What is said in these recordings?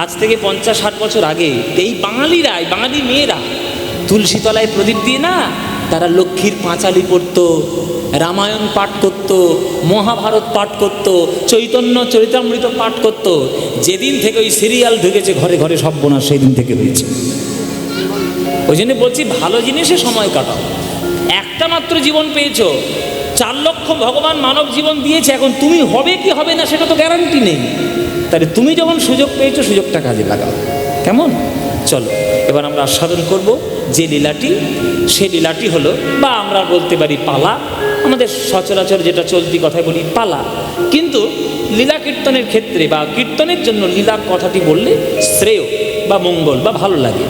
আজ থেকে 50-60 বছর আগে এই বাঙালিরাই, বাঙালি মেয়েরা তুলসীতলায় প্রদীপ দিয়ে না, তারা লক্ষ্মীর পাঁচালি পড়ত, রামায়ণ পাঠ করত, মহাভারত পাঠ করত, চৈতন্য চরিতামৃত পাঠ করত। যেদিন থেকে ওই সিরিয়াল ঢুকেছে ঘরে ঘরে সর্বনাশ, সেই দিন থেকে হয়েছে। ওই জন্য বলছি, ভালো জিনিসে সময় কাটাও। একটা মাত্র জীবন পেয়েছো, 4 লক্ষ ভগবান মানব জীবন দিয়েছে, এখন তুমি হবে কি হবে না সেটা তো গ্যারান্টি নেই। তাহলে তুমি যখন সুযোগ পেয়েছো, সুযোগটা কাজে লাগাও। কেমন? চলো এবার আমরা আস্বাদন করব যে লীলাটি, সে লীলাটি হলো, বা আমরা বলতে পারি পালা, আমাদের সচরাচর যেটা চলতি কথায় বলি পালা। কিন্তু লীলা কীর্তনের ক্ষেত্রে বা কীর্তনের জন্য লীলা কথাটি বললে শ্রেয় বা মঙ্গল বা ভালো লাগে।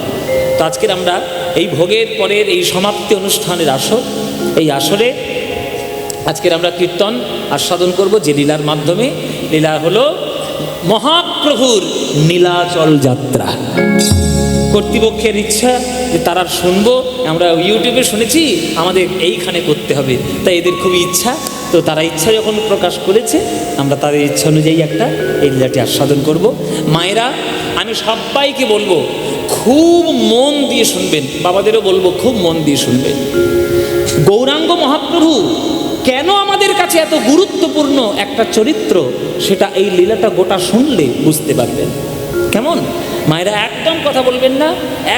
তো আজকের আমরা এই ভোগের পরের এই সমাপ্তি অনুষ্ঠানের আসর, এই আসরে আজকের আমরা কীর্তন আস্বাদন করব যে লীলার মাধ্যমে। লীলা হলো মহাপ্রভুর নীলাচল যাত্রা। কর্তৃপক্ষের ইচ্ছা যে তারা শুনবো, আমরা ইউটিউবে শুনেছি আমাদের এইখানে করতে হবে, তাই এদের খুবই ইচ্ছা। তো তারা ইচ্ছা যখন প্রকাশ করেছে, আমরা তাদের ইচ্ছা অনুযায়ী একটা এই লীলাটি আস্বাদন করব। মায়েরা, আমি সবাইকে বলবো খুব মন দিয়ে শুনবেন, বাবাদেরও বলবো খুব মন দিয়ে শুনবেন। গৌরাঙ্গ মহাপ্রভু কেন আমাদের কাছে এত গুরুত্বপূর্ণ একটা চরিত্র, সেটা এই লীলাটা গোটা শুনলে বুঝতে পারবেন। কেমন? মায়েরা একদম কথা বলবেন না,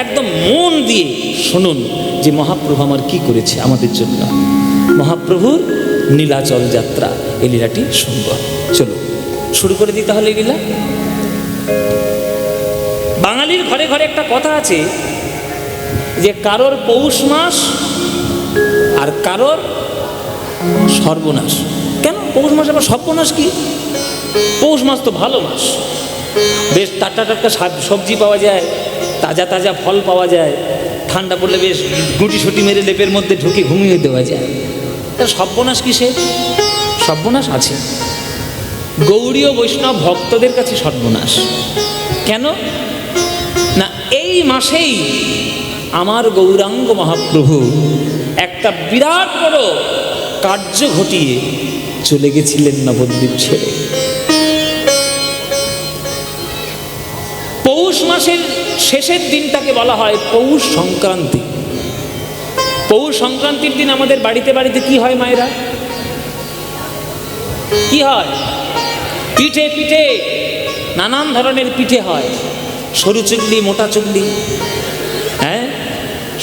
একদম মন দিয়ে শুনুন যে মহাপ্রভু আমার কি করেছে আমাদের জন্য। মহাপ্রভুর নীলাচল যাত্রা, এই লীলাটি শুনব। চলো শুরু করে দিই তাহলে লীলা। বাঙালির ঘরে ঘরে একটা কথা আছে যে কারোর পৌষ মাস আর কারোর সর্বনাশ। কেন পৌষ মাস আবার সর্বনাশ কি? পৌষ মাস তো ভালো মাস, বেশ টাটকা টাটকা সবজি পাওয়া যায়, তাজা তাজা ফল পাওয়া যায়, ঠান্ডা পড়লে বেশ গুটি সুটি মেরে লেপের মধ্যে ঢুকে ঘুমিয়ে দেওয়া যায়। তার সর্বনাশ কিসে? সর্বনাশ আছে গৌড়ীয় বৈষ্ণব ভক্তদের কাছে সর্বনাশ। কেন না, এই মাসেই আমার গৌরাঙ্গ মহাপ্রভু একটা বিরাট বড় কার্য ঘটিয়ে চলে গেছিলেন নবদ্বীপ ছেড়ে। পৌষ মাসের শেষের দিনটাকে বলা হয় পৌষ সংক্রান্তি। পৌষ সংক্রান্তির দিন আমাদের বাড়িতে বাড়িতে কি হয় মায়েরা? কি হয়? পিঠে পিঠে, নানান ধরনের পিঠে হয়। সরু চুগলি, মোটা চুগলি, হ্যাঁ,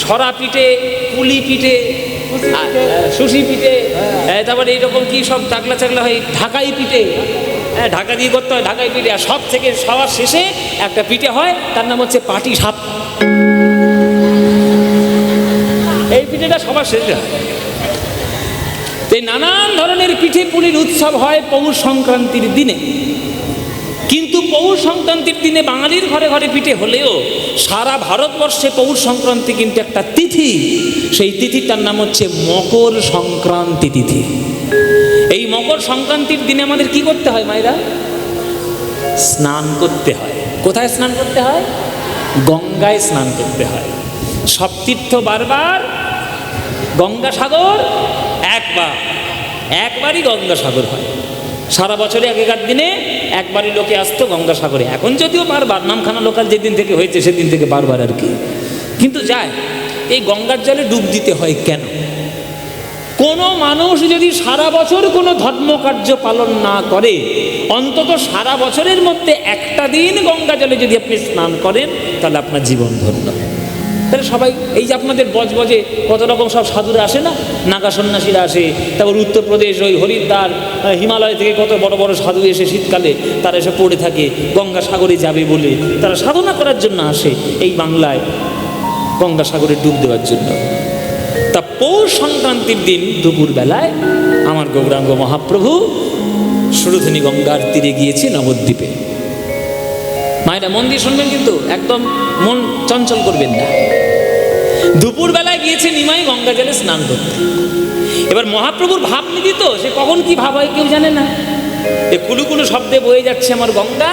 সরা পিঠে, পুলি পিঠে, সুশি পিঠে, তারপরে এইরকম কি সব চাকলা চাকলা হয়, ঢাকাই পিঠে, হ্যাঁ ঢাকা দিয়ে করতে হয় ঢাকাই পিঠে। আর সব থেকে সবার শেষে একটা পিঠে হয়, তার নাম হচ্ছে পাটি সাপ। এই পিঠেটা সবার শেষে হয়। এই নানান ধরনের পিঠে পুলির উৎসব হয় পৌষ সংক্রান্তির দিনে। কিন্তু পৌষ সংক্রান্তির দিনে বাঙালির ঘরে ঘরে পিঠে হলেও সারা ভারতবর্ষে পৌষ সংক্রান্তি কিন্তু একটা তিথি। সেই তিথিটার নাম হচ্ছে মকর সংক্রান্তি তিথি। এই মকর সংক্রান্তির দিনে আমাদের কি করতে হয় মায়েরা? স্নান করতে হয়। কোথায় স্নান করতে হয়? গঙ্গায় স্নান করতে হয়। সব তীর্থ বারবার, গঙ্গাসাগর একবারই গঙ্গাসাগর হয়। সারা বছরে আগেকার দিনে একবারই লোকে আসতো গঙ্গাসাগরে। এখন যদিও বারবার নামখানা লোকাল যেদিন থেকে হয়েছে সেদিন থেকে বারবার আর কি, কিন্তু যায়। এই গঙ্গার জলে ডুব দিতে হয় কেন? কোনো মানুষ যদি সারা বছর কোনো ধর্মকার্য পালন না করে, অন্তত সারা বছরের মধ্যে একটা দিন গঙ্গা জলে যদি আপনি স্নান করেন, তাহলে আপনার জীবন ধন্য। তাহলে সবাই এই যে আপনাদের বজবজে কত রকম সব সাধুরা আসে না, নাগা সন্ন্যাসীরা আসে, তারপর উত্তরপ্রদেশ ওই হরিদ্বার হিমালয় থেকে কত বড় বড় সাধু এসে শীতকালে তারা এসে পড়ে থাকে গঙ্গাসাগরে যাবে বলে। তারা সাধনা করার জন্য আসে এই বাংলায় গঙ্গাসাগরে ডুব দেওয়ার জন্য। তা পৌষ সংক্রান্তির দিন দুপুরবেলায় আমার গৌরাঙ্গ মহাপ্রভু সুরধনী গঙ্গার তীরে গিয়েছে নবদ্বীপে। মায়েরা মন দিয়ে শুনবেন, কিন্তু একদম মন চঞ্চল করবেন না। দুপুরবেলায় গিয়েছে নিমাই গঙ্গা জলে স্নান করতে। এবার মহাপ্রভুর ভাব নিবি তো, সে কখন কি ভাব হয় কেউ জানে না। এ কুলুকুলু শব্দে বয়ে যাচ্ছে আমার গঙ্গা।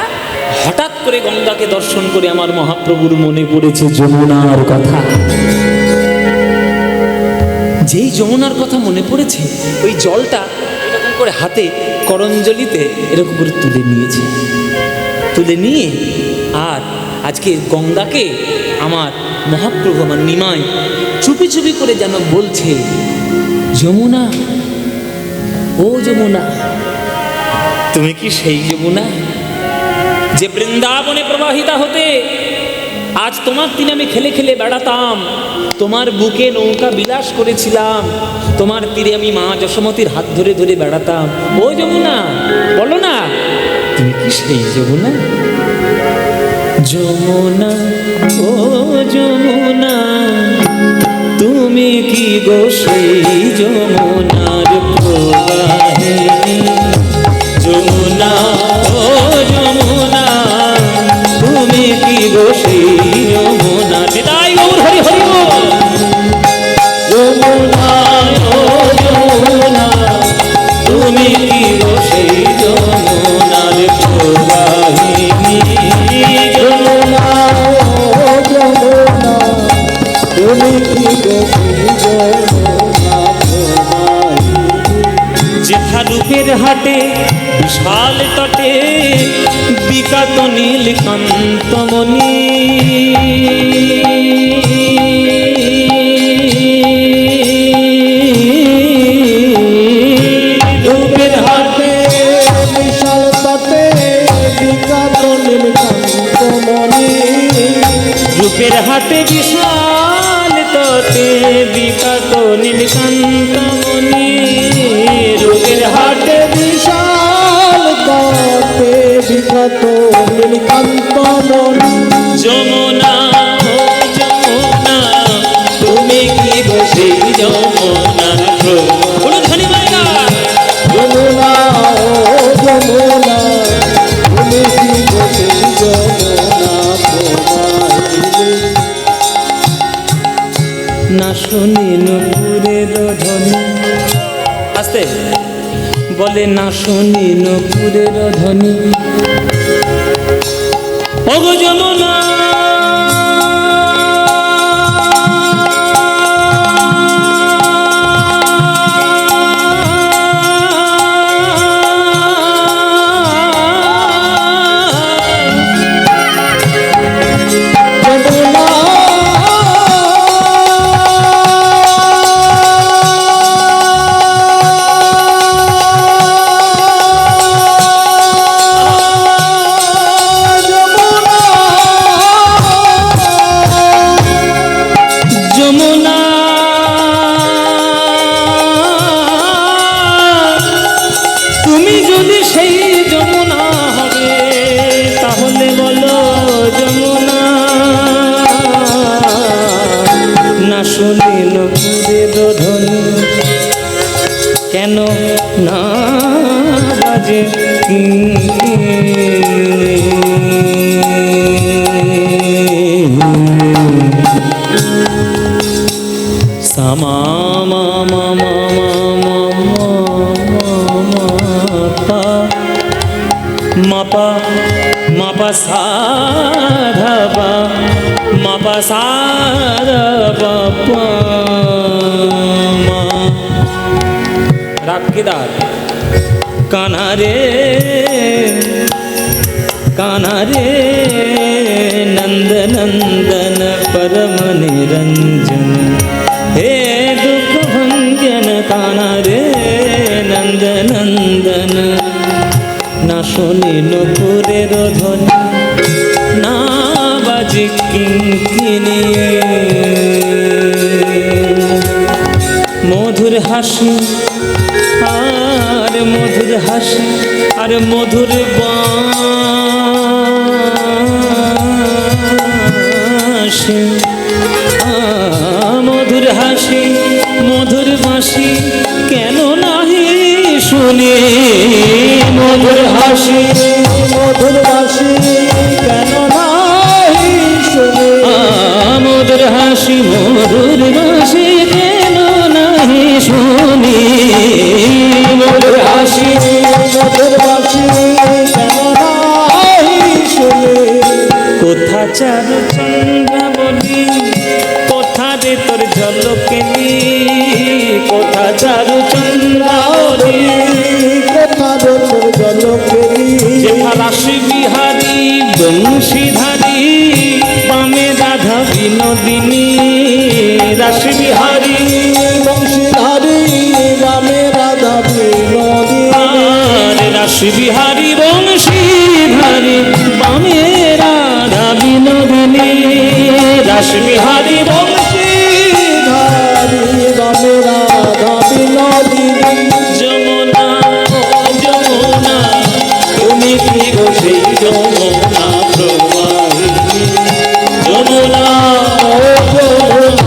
হঠাৎ করে গঙ্গাকে দর্শন করে আমার মহাপ্রভুর মনে পড়েছে যমুনার কথা। যেই যমুনার কথা মনে পড়েছে, ওই জলটা এরকম করে হাতে করঞ্জলিতে এরকম করে তুলে নিয়েছে। তুলে নিয়ে আর আজকে গঙ্গাকে আমার মহাপ্রভু আমার নিমাই চুপি চুপি করে যেন বলছে, যমুনা, ও যমুনা, তুমি কি সেই যমুনা যে বৃন্দাবনে প্রবাহিতা হতে আজ তোমার দিনে আমি খেলে খেলে বেড়াতাম, তোমার বুকে নৌকা বিলাস করেছিলাম, তোমার তীরে আমি মা যশোমতীর হাত ধরে ধরে বেড়াতাম। ও যমুনা, বলো না, তুমি কি সেই যমুনা? যমুনা, ও যমুনা, তুমি কি গো সেই যমুনার প্রবাহে? যমুনা, ও যমুনা, তুমি কি গো সেই যমুনা? নিতাই গৌর হরি হরি বল। যমুনা, ও যমুনা, তুমি কি গো সেই যমুনার প্রবাহিনী? যমুনা, ও যমুনা, তুমি কি গো সেই যমুনার প্রবাহিনী? যেথা রূপের হাটে বিশাল তটে বিকাত নীলকান্তমণি, রূপের হাটে বিশাল তটে বিকাত নীলকান্তমণি, রূপের হাটে বিশাল তটে বিকাত নীলকান্তমণি, রূপের হাটে বিশাল তটে বিকাত নীলকান্তমণি। যমুনা, ও যমুনা, তুমি কি গো সেই যমুনা? ধনী মায়েরা, যমুনা, ও যমুনা, তুমি কি গো সেই যমুনা প্রবাহিনী? না শুনি নুপুরের ধ্বনি, আস্তে বলে, না শুনি নুপুরের ধ্বনি, ওগো যমুনা, কেন না বাজে সামা মামা মাপা মাপা সাধা মাপা সাধা রাগ কেদার। কানা রে নন্দ নন্দন परम निरंजन हे दुख भंजन। काना रे नंद नंदन ना শুনি নুপুরের ধ্বনি না বাজে কিঙ্কিনি মধুর হাসি আর মধুর হাসি আর মধুর বাঁশি মধুর হাসি মধুর বাঁশি কেন নাহি শুনি মধুর হাসি মধুর বাঁশি কেন নাহি শুনি মধুর হাসি মধুর বাঁশি কেন নাহি শুনি মধুর হাসি মধুর বাঁশি কেন নাহি শুনি। কোথা চারু চন্দ্রাবলী কোথা রে তোর ঝলকেলি কোথা চারু চন্দ্রাবলী কোথা রে তোর ঝলকেলি যেথা রাশি বিহারী বংশীধার বিনোদিনী রাসবিহারী বংশীধারী রামে রাধা বিনোদিনী রাসবিহারী বংশীধারী বামে রাধা বিনোদিনী রাসবিহারী বংশীধারী রামে রাধা বিনোদিনী যমুনা ও যমুনা তুমি কি গো সেই যমুনা প্রবাহিনী যমুনা ও যমুনা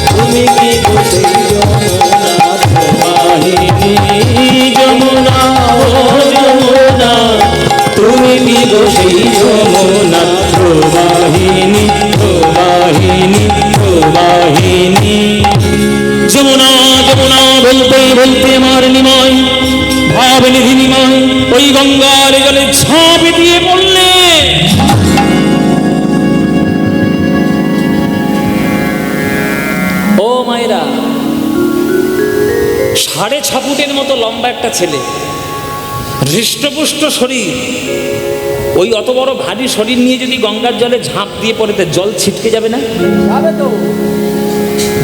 তুমি কি গো সেই যমুনা প্রবাহিনী যমুনা ও যমুনা তুমি কি গো সেই যমুনা প্রবাহিনী প্রবাহিনী প্রবাহিনী যমুনা যমুনা বলতে বলতে আমার নিময় ভাব নিধি নিময় ওই গঙ্গার জলে ঝাঁপ দিয়ে পড়লে ও মায়েরা 6.5 ফুটের মতো লম্বা একটা ছেলে, হৃষ্টপুষ্ট শরীর, ওই অত বড় ভারী শরীর নিয়ে যদি গঙ্গার জলে ঝাঁপ দিয়ে পড়ে তো জল ছিটকে যাবে না?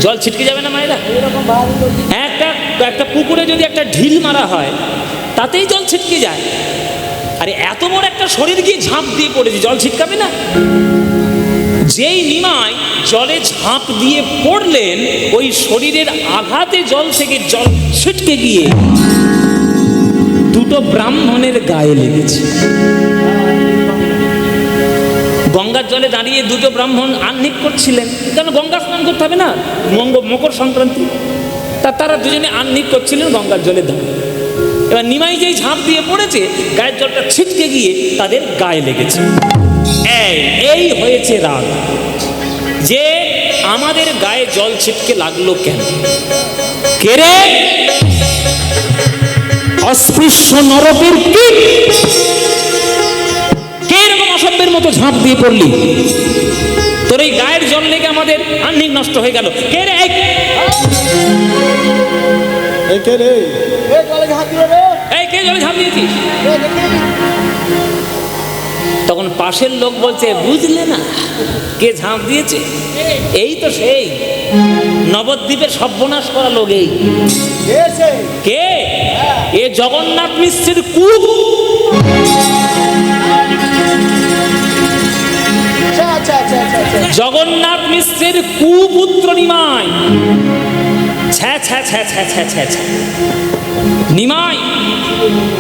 জল ছিটকে যাবে না মায়েরা? একটা একটা পুকুরে যদি একটা ঢিল মারা হয় তাতেই জল ছিটকে যায়, আরে এত বড় একটা শরীর গিয়ে ঝাঁপ দিয়ে পড়েছে, জল ছিটকাবে না? যেই নিমাই জলে ঝাঁপ দিয়ে পড়লেন ওই শরীরের আঘাতে জল থেকে জল ছিটকে গিয়ে দুটো ব্রাহ্মণের গায়ে লেগেছে। গঙ্গার জলে দাঁড়িয়ে দুটো ব্রাহ্মণ আহ্নিক করছিলেন, কারণ গঙ্গা স্নান করতে হবে না, মকর সংক্রান্তি, তারা দুজনে আহ্নিক করছিলেন গঙ্গার জলে দাঁড়িয়ে। এবার নিমাই যেই ঝাঁপ দিয়ে পড়েছে গায়ের জলটা ছিটকে গিয়ে তাদের গায়ে লেগেছে। এই হয়েছে রাগ, যে আমাদের গায়ে জল ছিটকে লাগলো কেন? কে রে? অস্পৃশ্য নরকের কীট, কে এরকম অসভ্যের মতো ঝাঁপ দিয়ে পড়লি? তোর এই গায়ের জল লেগে আমাদের আহ্নিক নষ্ট হয়ে গেল। কে রে? এই কে জলে ঝাঁপ দিয়েছিস? তখন পাশের লোক বলছে, বুঝলে না কে ঝাঁপ দিয়েছে? এই তো সেই নবদ্বীপের সর্বনাশ করা লোক। এই কে? এ জগন্নাথ মিশ্রের কূপ। জগন্নাথ মিশ্রের কুপুত্র নিমাই। নিমাই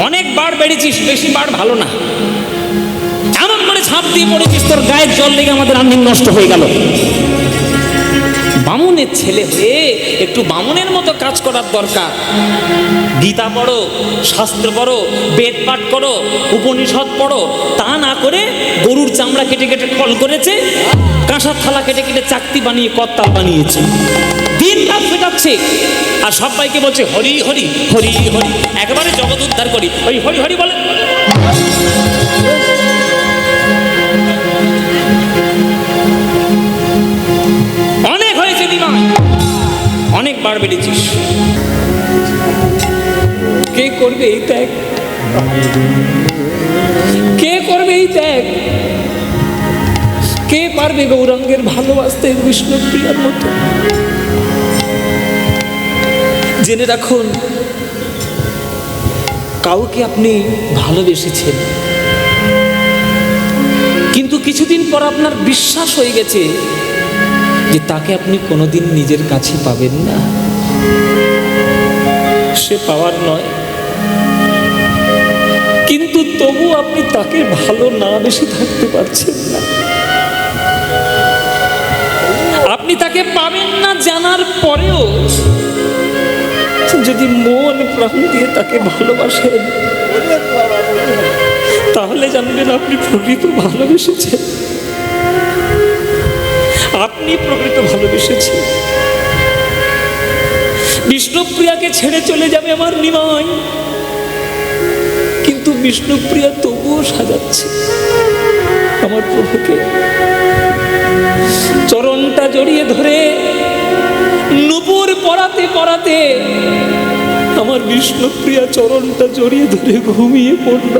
অনেকবার বেড়েছিস, বেশি বার ভালো না, এমন করে ঝাঁপ দিয়ে পড়েছিস তোর গায়ের জল লেগে আমাদের আহ্নিক নষ্ট হয়ে গেল। বামুনের ছেলে হয়ে একটু বামুনের মতো কাজ করার দরকার। গীতা পড়ো, শাস্ত্র পড়ো, বেদ পাঠ করো, উপনিষদ পড়ো, তা না করে গরুর চামড়া কেটে কেটে কল করেছে, কাঁসার থালা কেটে কেটে চাকতি বানিয়ে করতাল বানিয়েছে, দিন রাত ফেটাচ্ছে, আর সবাইকে বলছে হরি হরি হরি হরি, একেবারে জগৎ উদ্ধার করি, ওই হরি হরি বলে। অনেক হয়েছে দিমাগ, অনেকবার বেড়েছিস। কে করবে এই ত্যাগ? কে করবে এই ত্যাগ? কে পারবে গৌরাঙ্গের ভালোবাসতে বিষ্ণুপ্রিয়ার মতো? জেনে রাখুন, কাউকে আপনি ভালোবেসেছেন, কিন্তু কিছুদিন পর আপনার বিশ্বাস হয়ে গেছে যে তাকে আপনি কোনোদিন নিজের কাছে পাবেন না, সে পাওয়ার নয়, কিন্তু তবু আপনি তাকে ভালো না বেশি থাকতে পারছেন না। আপনি তাকে পাবেন না জানার পরেও যদি মন প্রাণ দিয়ে তাকে ভালোবাসেন, তাহলে জানবেন আপনি প্রকৃত ভালোবেসেছেন, আপনি প্রকৃত ভালোবেসেছেন। বিষ্ণুপ্রিয়াকে ছেড়ে চলে যাবে আমার নিমাই, কিন্তু বিষ্ণুপ্রিয়া তবুও সাজাচ্ছে আমার প্রভুকে। চরণটা জড়িয়ে ধরে নূপুর পরাতে পরাতে আমার বিষ্ণুপ্রিয়া চরণটা জড়িয়ে ধরে ঘুমিয়ে পড়ল।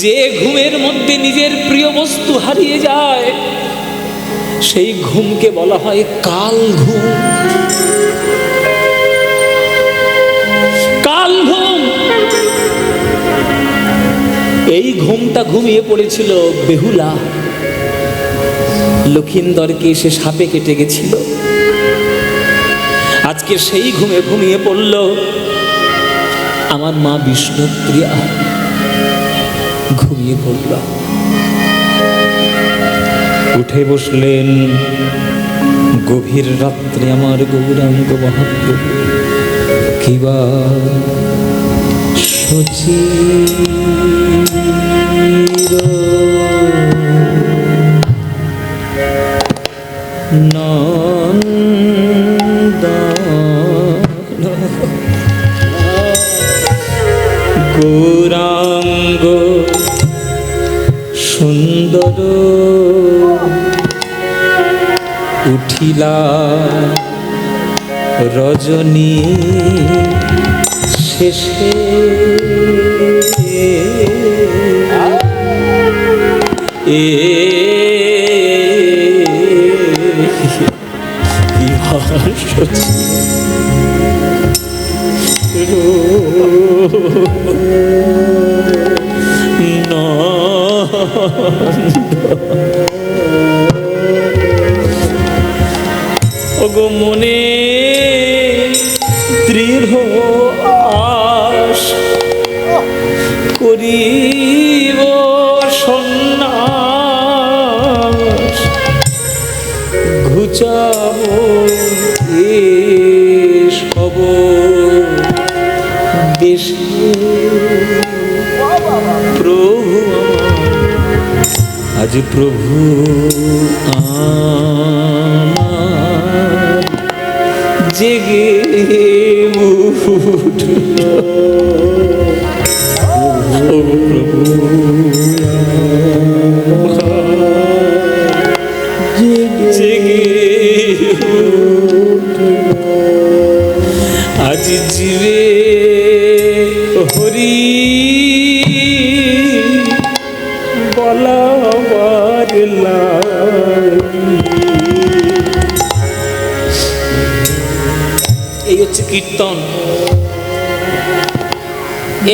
যে ঘুমের মধ্যে নিজের প্রিয় বস্তু হারিয়ে যায় সেই ঘুমকে বলা হয় কাল ঘুম। কাল ঘুম। এই ঘুমটা ঘুমিয়ে পড়েছিল বেহুলা। লক্ষিন্দরকে সে সাপে কেটে গেছিল, আজকে সেই ঘুমে ঘুমিয়ে পড়ল আমার মা বিষ্ণুপ্রিয়া। ঘুমিয়ে পড়ল, উঠে বসলেন গভীর রাত্রে আমার গৌরাঙ্গ মহাপ্রভু। কিবা সচির নন্দন গৌরাঙ্গ সুন্দর উঠিলা রজনী শেষে ওগো মনে দৃঢ় আশ করিব সন্ন্যাস, ঘুচাব এ সব দেশে। প্রভু আজ প্রভু আমার জেগে উঠল, ও প্রভু জেগে উঠল। আজ জীবে হরি বলাবার এই হচ্ছে কীর্তন,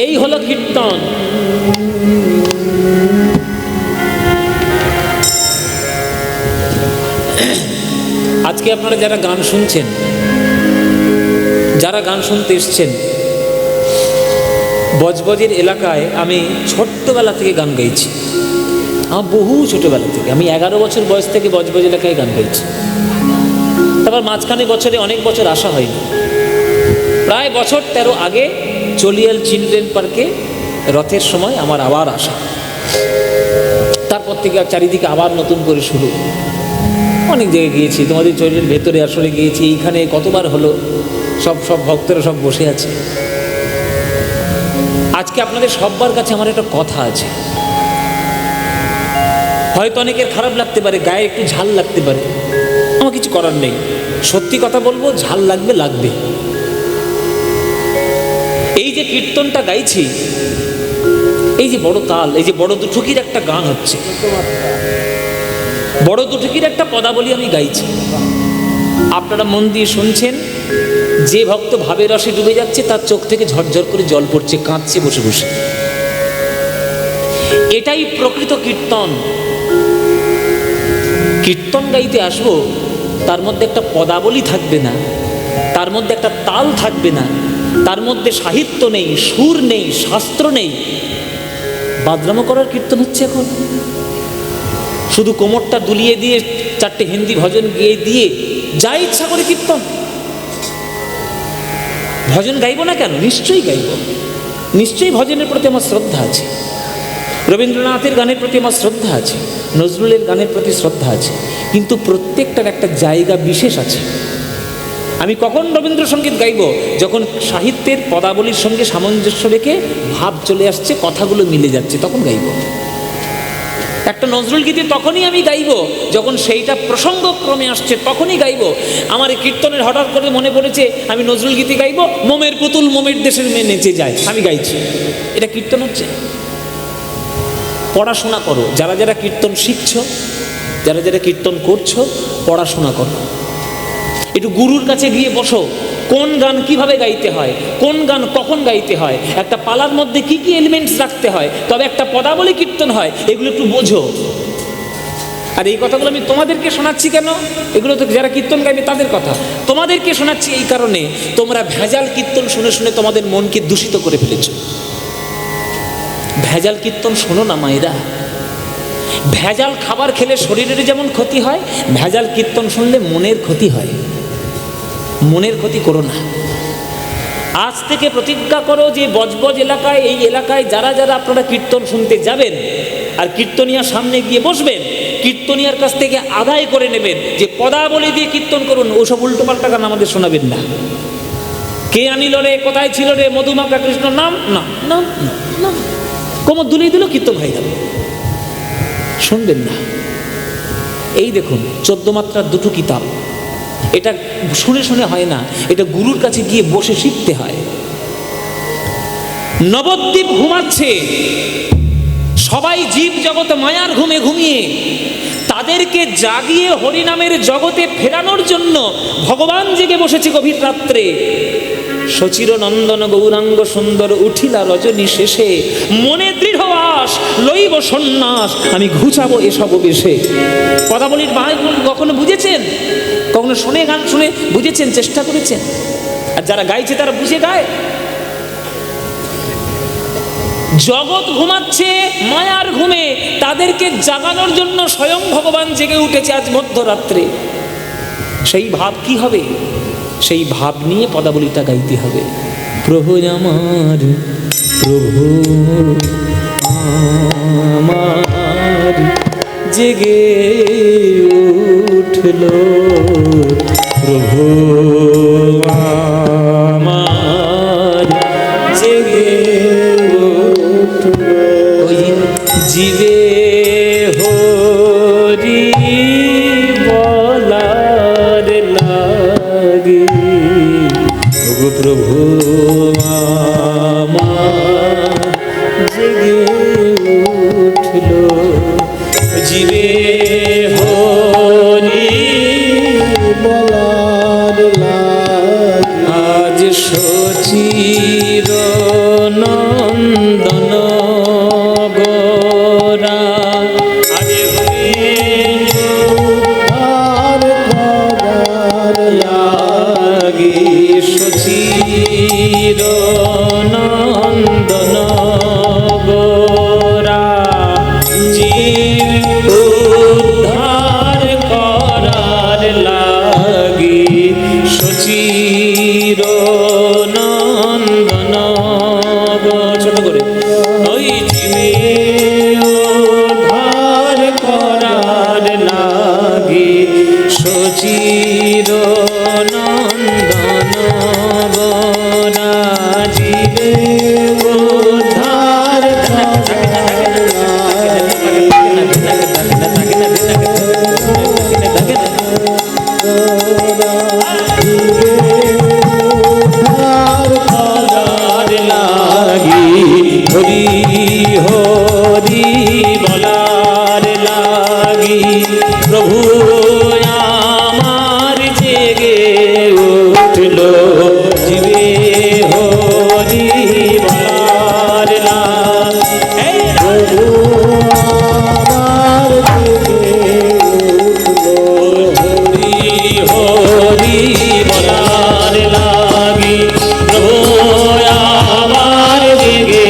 এই হলো কীর্তন। আজকে আপনারা যারা গান শুনছেন, যারা গান শুনতে এসছেন, বজবজের এলাকায় আমি ছোট্টবেলা থেকে গান গাইছি। আমার বহু ছোটবেলা থেকে, আমি 11 বছর বয়স থেকে বজবজ এলাকায় গান গাইছি। তারপর মাঝখানে বছরে অনেক বছর আসা হয়নি। প্রায় বছর 13 আগে চলিয়াল চিলড্রেন পার্কে রথের সময় আমার আবার আসা। তারপর থেকে চারিদিকে আবার নতুন করে শুরু। অনেক জায়গায় গিয়েছি, তোমাদের চলিয়াল ভেতরে আসলে গিয়েছি, এইখানে কতবার হলো। সব ভক্তরা সব বসে আছে। আজকে আপনাদের সবার কাছে আমার একটা কথা আছে, হয়তো অনেকের খারাপ লাগতে পারে, গায়ে একটু ঝাল লাগতে পারে, আমার কিছু করার নেই। সত্যি কথা বলবো, ঝাল লাগবে লাগবে। এই যে কীর্তনটা গাইছি, এই যে বড় তাল, এই যে বড় দুঠুকির একটা গান হচ্ছে, বড় দুঠুকির একটা পদাবলী আমি গাইছি। আপনারা মন দিয়ে শুনছেন। যে ভক্ত ভাবের রসে ডুবে যাচ্ছে তার চোখ থেকে ঝরঝর করে জল পড়ছে, কাঁদছে বসে বসে। এটাই প্রকৃত কীর্তন। কীর্তন গাইতে আসবো, তার মধ্যে একটা পদাবলী থাকবে না, তার মধ্যে একটা তাল থাকবে না, তার মধ্যে সাহিত্য নেই, সুর নেই, শাস্ত্র নেই। বাদরামো করার কীর্তন হচ্ছে এখন। শুধু কোমরটা দুলিয়ে দিয়ে 4টে হিন্দি ভজন গিয়ে দিয়ে যা ইচ্ছা করে কীর্তন। ভজন গাইব না কেন? নিশ্চয়ই গাইব, নিশ্চয়ই ভজনের প্রতি আমার শ্রদ্ধা আছে, রবীন্দ্রনাথের গানের প্রতি আমার শ্রদ্ধা আছে, নজরুলের গানের প্রতি শ্রদ্ধা আছে, কিন্তু প্রত্যেকটার একটা জায়গা বিশেষ আছে। আমি কখন রবীন্দ্রসঙ্গীত গাইব? যখন সাহিত্যের পদাবলীর সঙ্গে সামঞ্জস্য রেখে ভাব চলে আসছে, কথাগুলো মিলে যাচ্ছে, তখন গাইব। একটা নজরুল গীতি তখনই আমি গাইব যখন সেইটা প্রসঙ্গক্রমে আসছে, তখনই গাইব। আমার এই কীর্তনের হঠাৎ করে মনে পড়েছে আমি নজরুল গীতি গাইব, মোমের পুতুল মোমের দেশের মেয়ে নেচে যায়, আমি গাইছি। এটা কীর্তন হচ্ছে? পড়াশোনা করো, যারা যারা কীর্তন শিখছো, যারা যারা কীর্তন করছো, পড়াশোনা করো। একটু গুরুর কাছে গিয়ে বসো, কোন গান কিভাবে গাইতে হয়, কোন গান কখন গাইতে হয়, একটা পালার মধ্যে কি কি এলিমেন্টস রাখতে হয়, তবে একটা পদাবলী কীর্তন হয়, এগুলো একটু বোঝো। আর এই কথাগুলো আমি তোমাদেরকে শোনাচ্ছি কেন? এগুলো তো যারা কীর্তন গাইবে তাদের কথা, তোমাদেরকে শোনাচ্ছি এই কারণে, তোমরা ভেজাল কীর্তন শুনে শুনে তোমাদের মনকে দূষিত করে ফেলেছো। ভেজাল কীর্তন শোনো না মায়েরা। ভেজাল খাবার খেলে শরীরের যেমন ক্ষতি হয়, ভেজাল কীর্তন শুনলে মনের ক্ষতি হয়। মনের ক্ষতি করো না। আজ থেকে প্রতিজ্ঞা করো যে বজবজ এলাকায়, এই এলাকায় যারা যারা আপনারা কীর্তন শুনতে যাবেন আর কীর্তনিয়ার সামনে গিয়ে বসবেন, কীর্তনিয়ার কাছ থেকে আদায় করে নেবেন যে পদাবলী দিয়ে কীর্তন করুন। ওসব উল্টোপাল্টা গান আমাদের শোনাবেন না। কে আনিল রে, কোথায় ছিল রে, মধুমাখা কৃষ্ণ নাম, না না না, কোমর দুলিয়ে দিল, কীর্তন হয়ে গেল, শুনবেন না। এই দেখুন 14 মাত্রার দুটো কিতাব, এটা শুনে শুনে হয় না, এটা গুরুর কাছে গিয়ে বসে শিখতে হয়। নবদ্বীপ ঘুমাচ্ছে, সবাই জীব জগৎ মায়ার ঘুমে ঘুমিয়ে, তাদেরকে জাগিয়ে হরিনামের জগতে ফেরানোর জন্য ভগবান জেগে বসেছে গভীর রাত্রে। সচির নন্দন গৌরাঙ্গ সুন্দর উঠিলা রজনী শেষে, মনে দৃঢ় আস লইব সন্ন্যাস, আমি ঘুচাবো এসব বেশে। পদাবলীর বাণী কখনো বুঝেছেন? কখনো শুনে গান শুনে বুঝেছেন, চেষ্টা করেছেন? আর যারা গাইছে তারা বুঝে গায়। জগৎ ঘুমাচ্ছে মায়ার ঘুমে, তাদেরকে জাগানোর জন্য স্বয়ং ভগবান জেগে উঠেছে আজ মধ্যরাত্রে। সেই ভাব কি হবে? সেই ভাব নিয়ে পদাবলীটা গাইতে হবে। প্রভু আমার, প্রভু আমার জেগে উঠল, প্রভু আমার জেগে উঠল, ওই জীবে হরি বলার লাগে, ওগো প্রভু আমার জেগে উঠল, জীবে হরি বলার লাগে, আজ সচির নন্দন গোরা, আজ আর করার লাগে, সচির নন্দন গোরা, জীব উদ্ধার করার লাগি, সচির নন্দন ছোট করে, ওই জীবে উদ্ধার করার লাগি, সচির নন্দন গোরা, জীবে উদ্ধার করার লাগি, হরি হরি বলার লাগি, প্রভু আমার জেগে উঠল, জীবে হরি বলার লাগি, এই প্রভু আমার জেগে উঠল, হরি হরি বলার লাগি, প্রভু আমার জেগে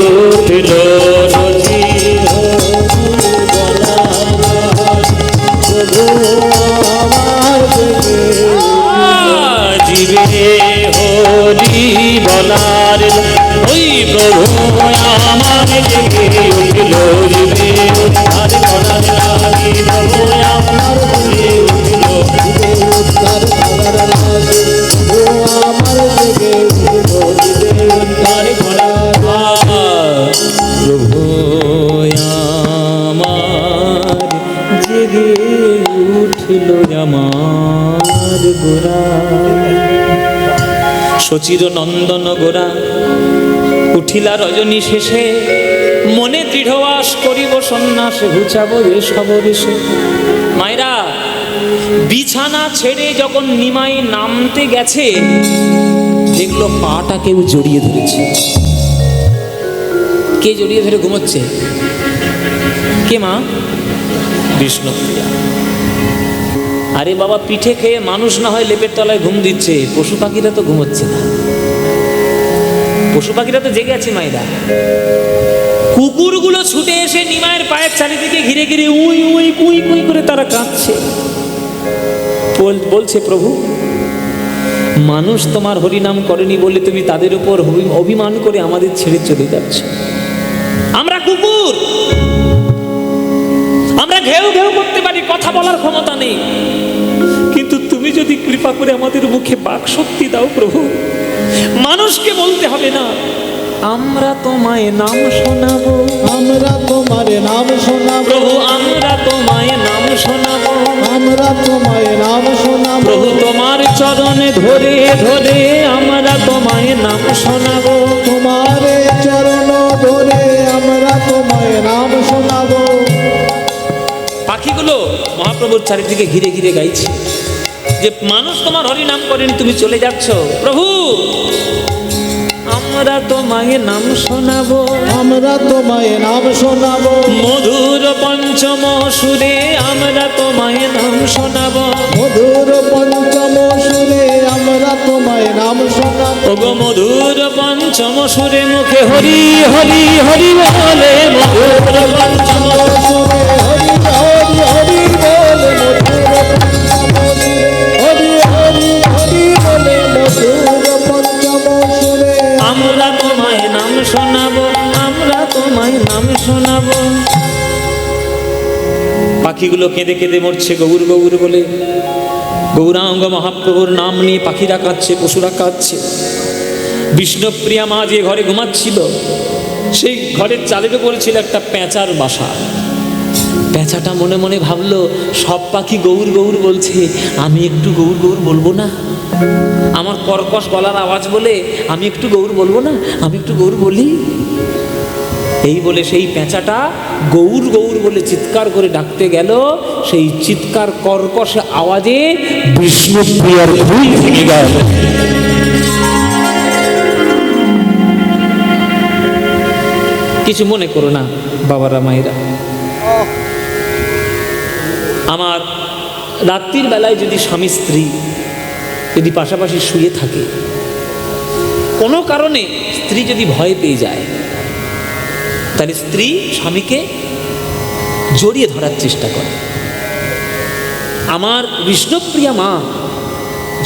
উঠল, সচির জীবে হরি বলার, ওই প্রভু আমার জেগে উঠল, জীবে উদ্ধার করার লাগি, প্রভু আমার জেগে উঠল, উদ্ধার করার লাগে, ও আমার জেগে উঠল, জীবে উদ্ধার করার লাগি, প্রভু আমার জেগে উঠল, আমার গোরা, সচির নন্দন গোরা, উঠিলা রজনী শেষে, মনে দৃঢ়বাস করিব সন্ন্যাসে ঘুচাবো এ সবরেশে। মায়েরা, বিছানা ছেড়ে যখন নিমাই নামতে গেছে, দেখলো পাটা কেউ জড়িয়ে ধরেছে। কে জড়িয়ে ধরে ঘুমোচ্ছে? কে মা? বিষ্ণুপ্রিয়া। আরে বাবা, পিঠে খেয়ে মানুষ না হয় লেপের তলায় ঘুম দিচ্ছে, পশু পাখিরা তো ঘুমোচ্ছে না। পশু পাখিরা তো জেগে আছে মায়েরা। কুকুরগুলো ছুটে এসে নিমায়ের পায়ের চারিদিকে ঘিরে ঘিরে উই উই কুই কুই করে তারা কাঁদছে। বলছে, প্রভু, মানুষ তোমার হরিনাম করেনি বলে তুমি তাদের উপর অভিমান করে আমাদের ছেড়ে চলে যাচ্ছ। আমরা কুকুর, আমরা ঘেউ ঘেউ করতে পারি, কথা বলার ক্ষমতা নেই, কিন্তু তুমি যদি কৃপা করে আমাদের মুখে বাক শক্তি দাও প্রভু, মানুষকে বলতে হবে না, আমরা তোমায় নাম শোনাবো, আমরা তোমার নাম শোনাবো প্রভু, আমরা তোমায় নাম শোনাবো, আমরা তোমায় নাম শোনাবো প্রভু, তোমার চরণে ধরে ধরে আমরা তোমায় নাম শোনাবো। তোমার চরণ ধরে আমরা তোমায় নাম শোনাবো। পাখিগুলো মহাপ্রভুর চারিদিকে ঘিরে ঘিরে গাইছে যে মানুষ তোমার হরি নাম করেনি, তুমি চলে যাচ্ছ, প্রভু আমরা তোমায় নাম শোনাবো, আমরা তোমায় নাম শোনাবো মধুর পঞ্চম সুরে আমরা তোমায় নাম শোনাবো, মধুর পঞ্চম সুরে আমরা তোমায় নাম শোনাবো। ওগো মধুর পঞ্চম সুরে মুখে হরি হরি হরি বলে, মধুর পঞ্চম সুরে হরি হরি হরি বলে, হরি হরি হরি বলে, মধুর পঞ্চম সুরে আমরা তোমায় নাম শোনাবো, আমরা তোমায় নাম শোনাবো। পাখিগুলো কেঁদে কেঁদে মরছে গৌর গৌর বলে। গৌরাঙ্গ মহাপ্রভুর নাম নিয়ে পাখিরা কাঁদছে, পশুরা কাঁদছে। বিষ্ণুপ্রিয়া মা যে ঘরে ঘুমাচ্ছিল, সেই ঘরের চালের উপরে ছিল একটা পেঁচার বাসা। পেঁচাটা মনে মনে ভাবলো, সব পাখি গৌর গৌর বলছে, আমি একটু গৌর গৌর বলবো না? আমার কর্কশ গলার আওয়াজ বলে আমি একটু গৌর বলবো না? আমি একটু গৌর বলি। এই বলে সেই পেঁচাটা গৌর গৌর বলে চিৎকার করে ডাকতে গেল। সেই চিৎকার কর্কশ আওয়াজে বিষ্ণুপ্রিয়ার ভুল ভেঙে গেল। কিছু মনে করো না বাবারা, মায়েরা, আমার রাত্রির বেলায় যদি স্বামী স্ত্রী যদি পাশাপাশি শুয়ে থাকে, কোনো কারণে স্ত্রী যদি ভয় পেয়ে যায়, তাহলে স্ত্রী স্বামীকে জড়িয়ে ধরার চেষ্টা করে। আমার বিষ্ণুপ্রিয়া মা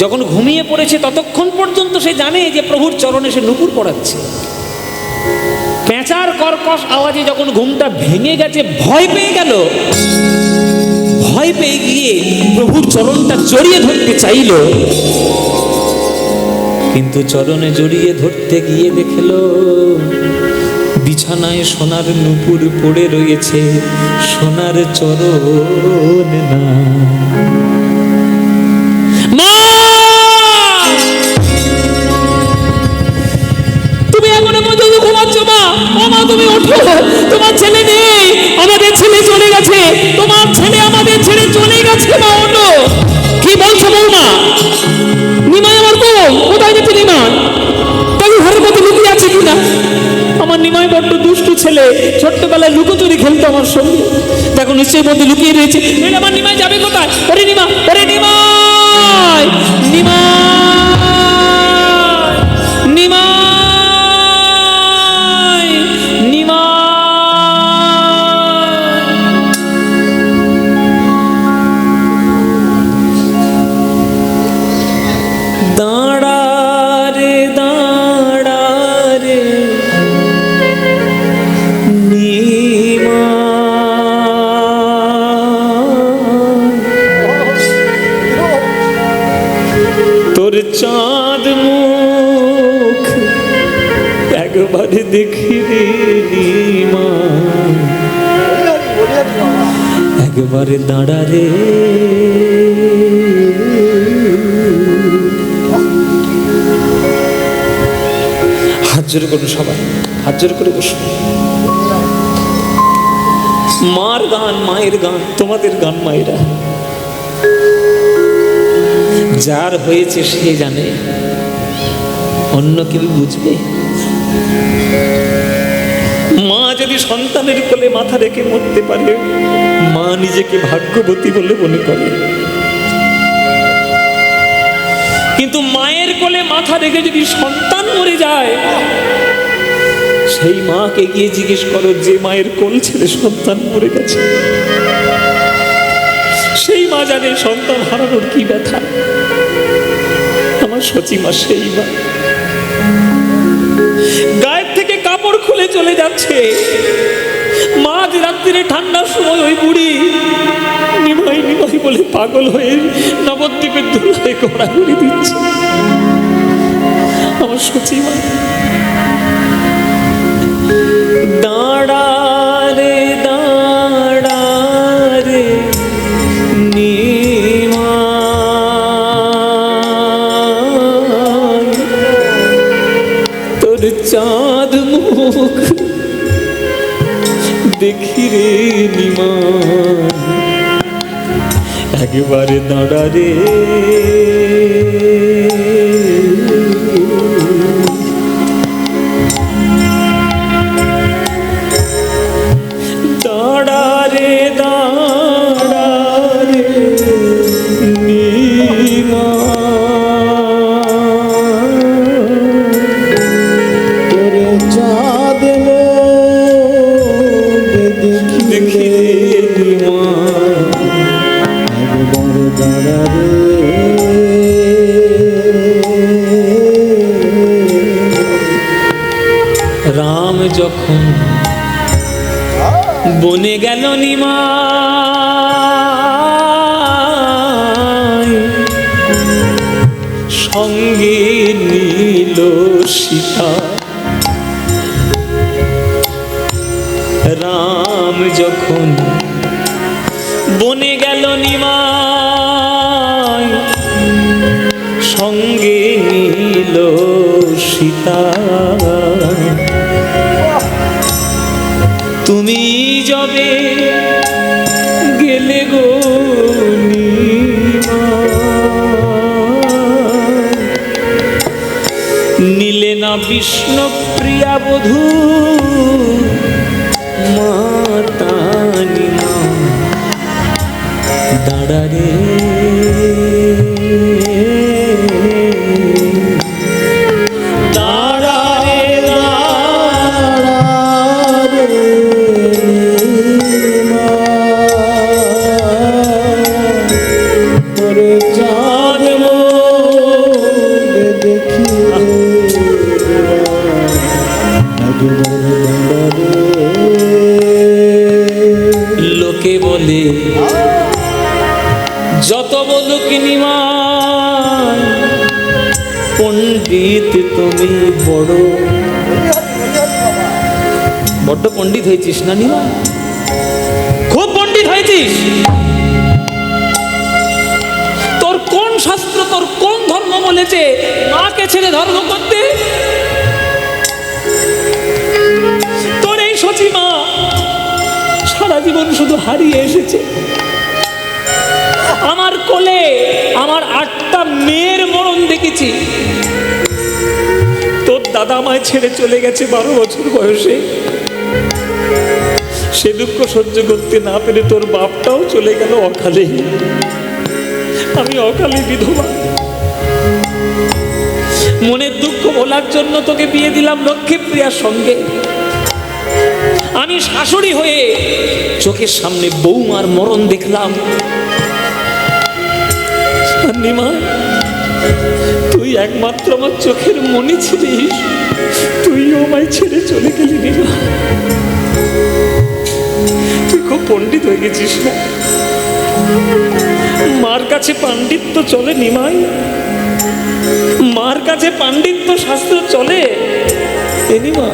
যখন ঘুমিয়ে পড়েছে, ততক্ষণ পর্যন্ত সে জানে যে প্রভুর চরণে সে নুপুর পড়াচ্ছে। পেঁচার কর্কশ আওয়াজে যখন ঘুমটা ভেঙে গেছে, ভয় পেয়ে গেল। ভয় পেয়ে গিয়ে প্রভুর চরণটা জড়িয়ে ধরতে চাইল, কিন্তু চরণে জড়িয়ে ধরতে গিয়ে দেখল বিছানায় সোনার নুপুর পড়ে রয়েছে, সোনার চরণ না। মা, তুমি এখনো পর্যন্ত ঘুমাচ্ছ? মা, ও মা, তুমি ওঠো, তোমার ছেলে নেই, আমাদের ছেলে চলে গেছে, তোমার ছেলে আমাদের ছেড়ে চলে গেছে। মা ওঠো। কি বলছো বৌমা? নিমাই আমার বোন, কোথায় গেছে নিমাই? তাকে ঘরের মধ্যে লুকিয়ে আছে কিনা? আমার নিমাই বড্ড দুষ্টু ছেলে, ছোট্টবেলায় লুকোচুরি খেলতো আমার সঙ্গে, দেখো নিশ্চয়ই মধ্যে লুকিয়ে রয়েছে। আমার নিমাই যাবে কোথায়? ওরে নিমা, ওরে নিমাই, নিমাই, নিমাই, নিমাই। দাঁড়া রে, দাঁড়া রে তোর চাঁদ মুখ একবারে দেখি রে নিমা, একবারে দাঁড়া রে। হাত জোর করুন সবাই, হাত জোর করে বসুন। মার গান, মায়ের গান, তোমাদের গান মায়েরা। যার হয়েছে সে জানে, অন্য কেউ বুঝবে? মা যদি সন্তানের কোলে মাথা রেখে মরতে পারে, মা নিজেকে ভাগ্যবতী বলে মনে করে। কিন্তু মায়ের কোলে মাথা রেখে যদি সন্তান মরে যায়, সেই মাকে গিয়ে জিজ্ঞেস করো যে মায়ের কোল ছেড়ে সন্তান মরে গেছে, সেই মা জানে সন্তান হারানোর কি ব্যথা। আমার সচিমা সেই মা, গায়ের থেকে কাপড় খুলে চলে যাচ্ছে। মাঝ রাত্রিরে ঠান্ডার সময় ওই বুড়ি নিমাই নিমাই বলে পাগল হয়ে নবদ্বীপের ধুলায় ঘোরাঘুরি দিচ্ছে। আমার সচিমা দাঁড়া রে দাঁড়া রে নিমাই, তোর চাঁদ মুখ দেখি রে নিমাই, একবারে দাঁড়া রে। দাঁড়া রে দাঁড়া রে নিমাই, তোরে চাঁদ দেখি রে নিমাই, একবার দাঁড়া রে। রাম যখন বনে গেল নিমাই, সঙ্গে নিল সীতা। রাম যখন বনে গেল নিমাই, সঙ্গে নিল সীতা। তুমি যবে গেলে গো নিমাই, নিলে না বিষ্ণু প্রিয়া বধূ মাতা নিমাই, দাঁড়া রে দাঁড়া রে দাঁড়া রে তোরে চাঁদ দেখি লোকে বলে যত বলুক নিমাই, পণ্ডিত তুমি বড় বড্ড পণ্ডিত হয়েছিস না নিমাই, খুব পণ্ডিত হয়েছিস। তোর কোন শাস্ত্র, তোর কোন ধর্ম বলেছে মাকে ছেড়ে ধর্ম করতে? তোর এই সচিমা সারা জীবন শুধু হারিয়ে এসেছে। আমার কোলে আমার 8টা মেয়ের মরণ দেখেছি। তোর দাদা আমায় ছেড়ে চলে গেছে 12 বছর বয়সে। সে দুঃখ সহ্য করতে না পেরে তোর বাপটাও চলে গেল অকালে। আমি অকালে বিধবা। মনের দুঃখ ভোলার জন্য তোকে বিয়ে দিলাম লক্ষ্মীপ্রিয়ার সঙ্গে। আমি শাশুড়ি হয়ে চোখের সামনে বৌমার মরণ দেখলাম। নিমা, তুই একমাত্র আমার চোখের মনি ছিলিস, তুইও আমায় ছেড়ে চলে গেলি। নিমা, তুই খুব পণ্ডিত হয়ে গেছিস না? মার কাছে পাণ্ডিত্য চলে নিমাই, মার কাছে পাণ্ডিত্য শাস্ত্র চলে। নিমা,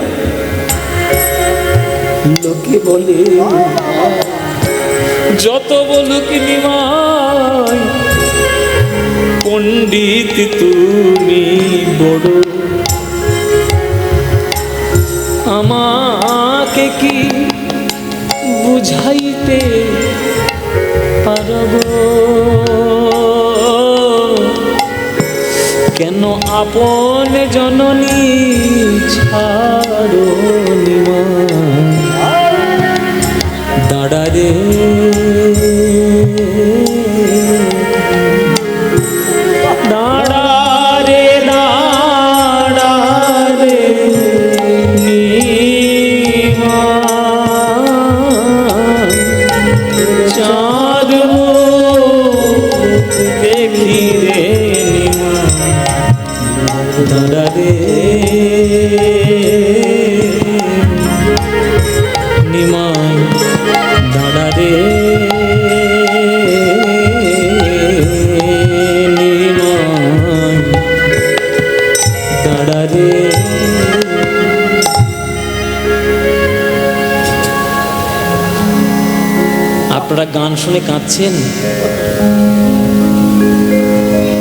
লোকে বলে যত বলুক নিমাই, পণ্ডিত তুমি বড়। আমাকে কি বুঝাইতে পারব কেন আপন জননী ছাড়ো দাঁড়া রে আপনারা গান শুনে কাঁদছেন,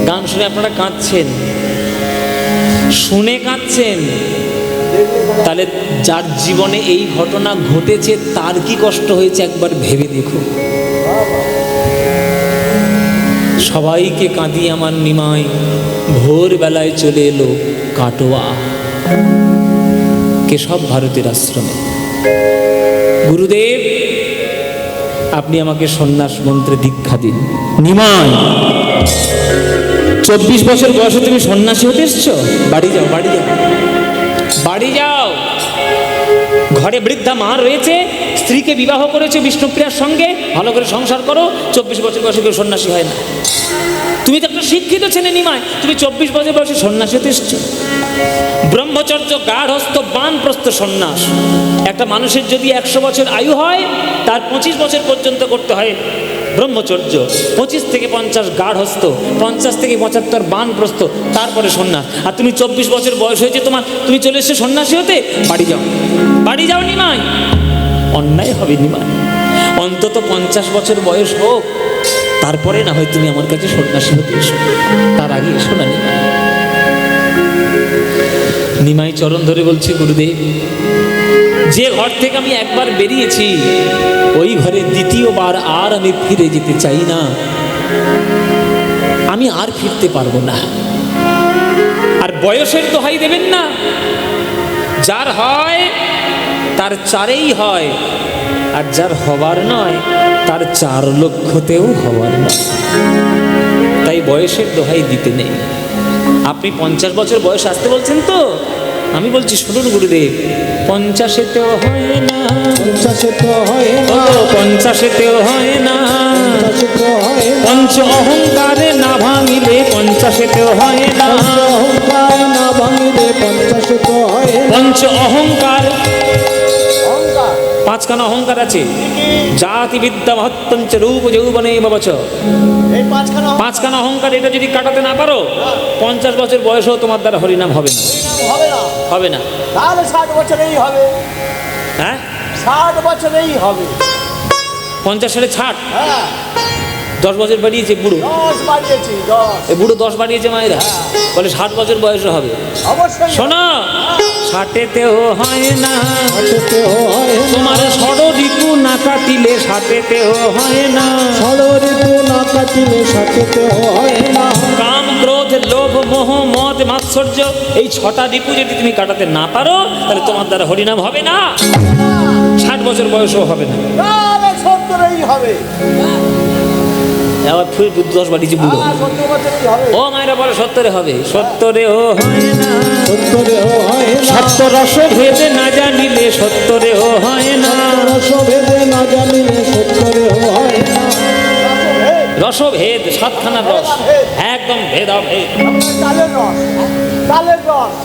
গান শুনে আপনারা কাঁদছেন, শুনে কাঁদছেন, তাহলে যার জীবনে এই ঘটনা ঘটেছে তার কি কষ্ট হয়েছে একবার ভেবে দেখো। সবাইকে কাঁদিয়ে আমার নিমাই ভোরবেলায় চলে এলো কাটোয়া কেশব ভারতীর আশ্রমে। গুরুদেব আপনি আমাকে সন্ন্যাস মন্ত্রে দীক্ষা দিন। নিমাই 24 বছর বয়সে তুমি সন্ন্যাসী হতে এসছো? বাড়ি যাও, বাড়ি যাও, বাড়ি যাও। ঘরে বৃদ্ধা মা রয়েছে, স্ত্রীকে বিবাহ করেছে বিষ্ণুপ্রিয়ার সঙ্গে, ভালো করে সংসার করো। 24 বছর বয়সে কেউ সন্ন্যাসী হয় না। তুমি তো একটা শিক্ষিত ছেলে নিমাই, তুমি 24 বছর বয়সে সন্ন্যাসী হতে এসছো। ব্রহ্মচর্য গার্হস্থ বানপ্রস্থ সন্ন্যাস। একটা মানুষের যদি 100 বছর আয়ু হয় তার 25 বছর পর্যন্ত করতে হয় ব্রহ্মচর্য, 25 থেকে 50 গার্হস্থ, 50 থেকে 75 বানপ্রস্থ, তারপরে সন্ন্যাস। আর তুমি 24 বছর বয়স হয়েছে তোমার, তুমি চলে এসছো সন্ন্যাসী হতে? বাড়ি যাও, বাড়ি যাও নিমাই। অন্যায় হবে নিমাই, অন্তত 50 বছর বয়স হোক, তারপরে না হয় তুমি আমার কাছে সন্ন্যাসী হতে এসো, তার আগে এসো না নিমাই। নিমাই চরণ ধরে বলছি, গুরুদেব যে ঘর থেকে আমি একবার বেরিয়েছি ওই ঘরে দ্বিতীয়বার আর আমি ফিরে যেতে চাই না, আমি আর ফিরতে পারবো না। আর বয়সের দোহাই দেবেন না, যার হয় তার 4ই হয়, আর যার হবার নয় তার 4 লক্ষতেও হবার নয়। তাই বয়সের দোহাই দিতে নেই। আপনি 50 বছর বয়স আসতে বলছেন তো, আমি বলছি শুনুন গুরুদেব, 50-তেও হয় না, 50-তেও হয় না, 50-তেও হয় না, পঞ্চ অহংকারে না ভাঙিলে 50-তেও হয় না, অহংকার না ভাঙিলে 50-তেও হয় না। পঞ্চ অহংকার, 5খানা অহংকার আছে। জাতি বিদ্যা মহত্তঞ্চ রূপ যৌবনে ববচ, এই 5খানা অহংকার, এটা যদি কাটাতে না পারো 50 বছর বয়সেও তোমার দ্বারা হরিনাম হবে না, হবে না, হবে না। তাহলে 60 বছরেই হবে। হ্যাঁ 60 বছরেই হবে। 50 সালে 60, হ্যাঁ 10 বছর বাড়িয়েছে বুড়ো, 10 বাড়িয়েছি, 10। এই বুড়ো 10 বাড়িয়েছে মায়েরা, বলে 60 বছর বয়সে হবে। অবশ্যই শোনো, 60-তেও হয় না, 60-তেও হয় না, তোমার ষড়ঋতু না কাটিলে 60-তেও হয় না, ষড়ঋতু না কাটিলে 60-তেও হয় না। কাম ক্রোধ লোভ মোহ মদ মাৎসর্য, এই 6টা ঋতু যদি তুমি কাটাতে না পারো তাহলে তোমার দ্বারা হরিনাম হবে না, 60 বছর বয়সও হবে না। তাহলে 70ই হবে। আবার ফির 10 বাড়িয়েছে বুড়ো, 70 বছরেই হবে। ও মায়েরা বলে 70-এ হবে, 70-এও হয় না, 70-তেও হয় না, সত্য রস ভেদে না জানিলে 70-এও হয় না, রসভেদে না জানিলে 70-তেও হয় না। রসভেদ 7খানা রস, একদম ভেদাভেদ। আপনার তালের রস, তালের রস,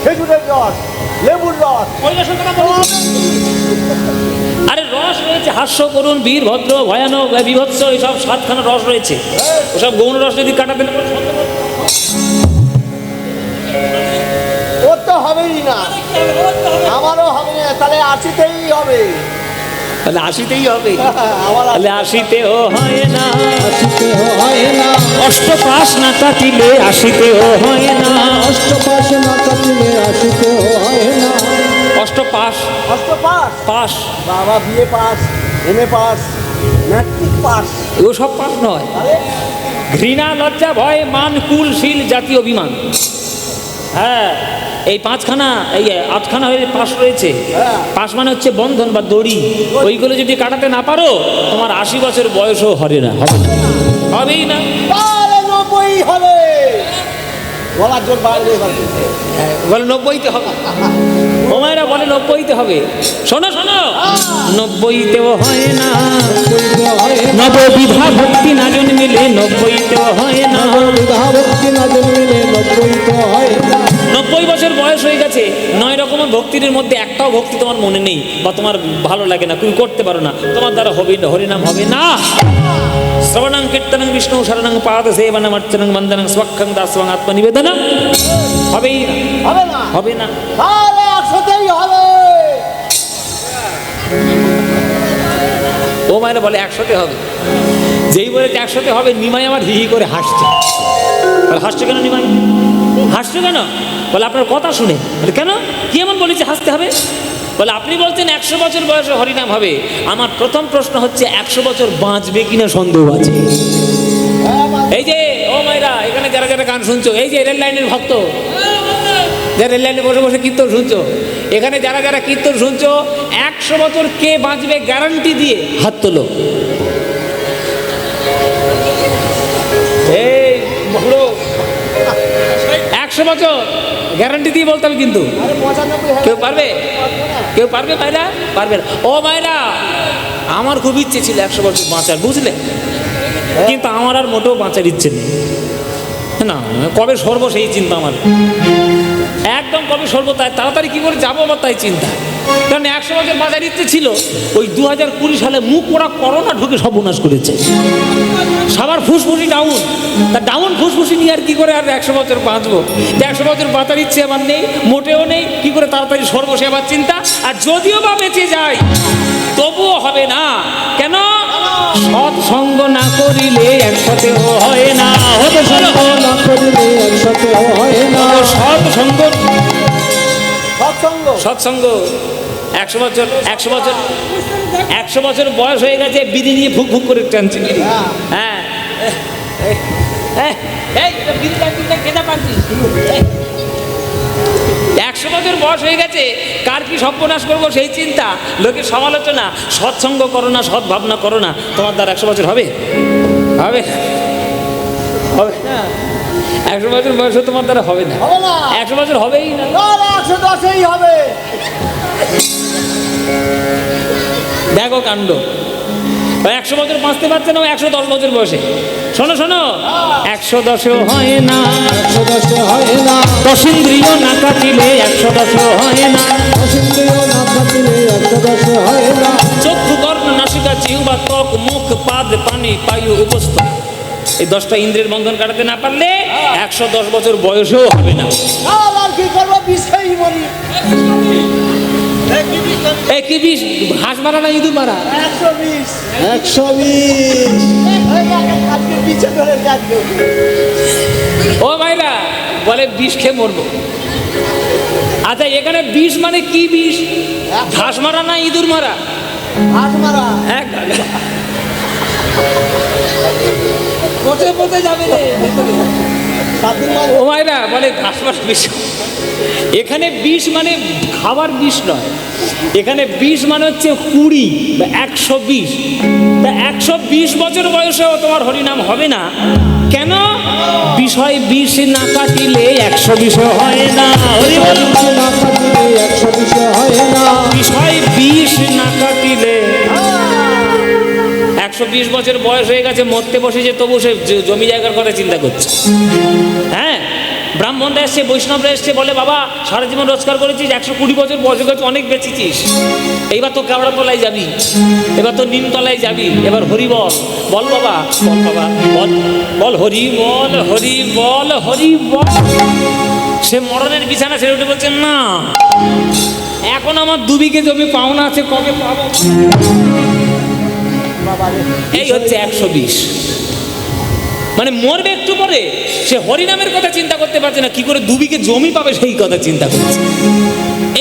খেজুরের রস, লেবুর রস, আরে রস রয়েছে হাস্য করুন বীর ভদ্র ভয়ানক বিভৎস, এইসব 7খানা রস রয়েছে। ওসব গৌণ রস যদি কাটাতে না পারো, ও তো হবেই না, আমারও হবে না, তাহলে 80-তেই হবে। তাহলে 80-তেই হবে, আমার তাহলে 80-তেও হয় না, 80-তেও হয় না, অষ্টপাশ না কাটিলে 80-তেও হয় না, অষ্টপাশ না কাটিলে 80-তেও হয় না। অষ্টপাশ, অষ্টপাস, পাশ, বাবা BA pass, MA pass, matric pass, এগুলো সব পাস নয়। তাহলে ঘৃণা, লজ্জা, ভয়, মান, কুল, শীল, জাতীয় অভিমান, হ্যাঁ এই পাঁচখানা, এই আটখানা হয়ে পাশ রয়েছে। হ্যাঁ। পাশ মানে হচ্ছে বন্ধন বা দড়ি, ওইগুলো যদি কাটাতে না পারো তোমার 80 বছর বয়সও হবে না, হবেই না। তাহলে 90 হবে। গলার জোর বাড়বে এবার। বলে 90তে হবে, ওমায়েরা বলে 90তে হবে। শোনো শোনো, 90তেও হয় না, বইতে হয় না, নববিধা ভক্তি না জন্মিলে 90তেও হয় না। বিধা ভক্তি না জন্মিলে 90 হয় না। 90 বছর বয়স হয়ে গেছে, 9 রকমের ভক্তির মধ্যে একটাও ভক্তি তোমার মনে নেই বা তোমার ভালো লাগে না, তুমি করতে পারো না, তোমার দ্বারা হবে না, হরিনাম হবে না। শ্রবণং কীর্তনং বিষ্ণু শরণং পাদ সেবনং অর্চনং বন্দনং স্বক্ষং দাসং আত্মনিবেদনম, হবেই না, হবে না। হবে না। তাহলে 100তেই হবে। ও মায়েরা বলে 100তে হবে। যেই বলে 100তে হবে, নিমাই আমার হি হি করে হাসছে। বলে হাসছে কেন নিমাই, হাসছে কেন? বলে আপনার কথা শুনে। বলে কেন, কি এমন বলেছে হাসতে হবে? বলে আপনি বলছেন 100 বছর বয়সে হরিনাম হবে, আমার প্রথম প্রশ্ন হচ্ছে 100 বছর বাঁচবে কিনা সন্দেহ আছে। এই যে ও মায়েরা এখানে যারা যারা গান শুনছো, এই যে রেল লাইনের ভক্ত, যারা রেল লাইনে বসে বসে কীর্তন শুনছো, এখানে যারা যারা কীর্তন শুনছো, 100 বছর কে বাঁচবে গ্যারান্টি দিয়ে হাত তোলো। এই বুড়ো, 100 বছর গ্যারান্টি দিয়ে বলতে হবে কিন্তু। আরে 95 হবে। কেউ পারবে? কেউ পারবে মায়েরা? পারবে না। ও মায়েরা, আমার খুব ইচ্ছে ছিল 100 বছর বাঁচার, বুঝলে, কিন্তু আমার আর মোটেও বাঁচার ইচ্ছে নেই। না, কবে সরবো সেই চিন্তা আমার, একদম কবে সরবো তাই তাড়াতাড়ি কী করে যাবো আমার তাই চিন্তা। কারণ 100 বছর বাঁচার ইচ্ছে ছিল, ওই 2020 সালে মুখ পোড়া করোনা ঢুকে সব বিনাশ করেছে। সবার ফুসফুসি ডাউন, তা ডাউন ফুসফুসি নিয়ে আর কি করে আর 100 বছর বাঁচবো? 100 বছর বাঁচার ইচ্ছে আমার নেই, মোটেও নেই। কি করে তাড়াতাড়ি সরবো সে আমার চিন্তা। আর যদিও বা বেঁচে যাই তবুও হবে না। কেন? সৎসঙ্গ না করিলে 100তেও হয় না। হতে সঙ্গ না করিলে 100তেও হয় না। সৎসঙ্গ, সৎসঙ্গ। সৎসঙ্গ 100 বছর, 100 বছর, 100 বছর বয়স হয়ে গেছে, বিড়ি নিয়ে ফুক ফুক করে টানছে। হ্যাঁ, এই এটা বিড়ি টানছিস না, কেনা পারছিস? 100 বছর বয়স হয়ে গেছে, কার কি সর্বনাশ করবো সেই চিন্তা, লোকের সমালোচনা। সৎসঙ্গ করো না, সৎ ভাবনা করো না, তোমার দ্বারা 100 বছর হবে? হবে? হবে না। 100 বছর বয়সে তোমার দ্বারা হবে না, হবে না। 100 বছর হবেই না। তাহলে 110এই হবে। দেখো কাণ্ড, 100 বছর বাঁচতে পারছে না 110 বছর বয়সে। শোনো শোনো, 110 হয় না, 110 হয় না, 10 ইন্দ্রিয় না কাটিলে 110 হয় না। অসিন্দ্রিয় না থাকিলে 110 হয় না। চক্ষু, কর্ণ, নাসিকা, জিহ্বা, ত্বক, মুখ, পাদ, পানি, বায়ু, উপস্থ, এই 10টা ইন্দ্রিয়ের বন্ধন কাটাতে না পারলে 110 বছর বয়সেও হবে না। তাহলে আর কি করবো? বিষ খেয়েই মরি। এই কি বিষ? হাঁস মারা না ইঁদুর মারা? 120। 120 আজকে পিছে ধরে যাচ্ছে। ও ভাইরা বলে বিষ খেয়ে মরবো। আচ্ছা, এখানে বিষ মানে কি বিষ? ঘাস মারা না ইঁদুর মারা? হাত মারা। এক পচে পচে যাবে রে ভেতরে। সাতদিন মাঝে ও মায়েরা বলে ঘাস মারা বিষ। এখানে বিষ মানে খাবার বিষ নয়, এখানে বিষ মানে হচ্ছে 20 বা 120। তা 120 বছর বয়সেও তোমার হরিনাম হবে না। কেন? বিষয় বিষ না কাটিলে 120 হয় না। হরি বল। না থাকিলে 120 হয় না। বিষয় বিষ না কাটিলে 120 বছর বয়স হয়ে গেছে, মরতে বসেছে, তবু সে জমি জায়গার কথা চিন্তা করছে। হ্যাঁ, ব্রাহ্মণরা এসছে, বৈষ্ণবরা এসছে, বলে বাবা সারা জীবন রোজগার করেছিস, 120 বছর বয়স হয়ে গেছে, অনেক বেঁচেছিস, এইবার তো কেওড়া তলায় যাবি, এবার তো নিমতলায় যাবি, এবার হরি বল। বল বাবা, বল বাবা, বল বল, হরি বল, হরি বল, হরি বল। সে মরণের বিছানা ছেড়ে উঠে বলছে না, এখন আমার 2 বিঘে জমি পাওনা আছে, কবে পাবো? এই হচ্ছে 120। মানে মরবে একটু পরে, সে হরিনামের কথা চিন্তা করতে পারছে না, কি করে 2 বিঘে জমি পাবে সেই কথা চিন্তা করছে।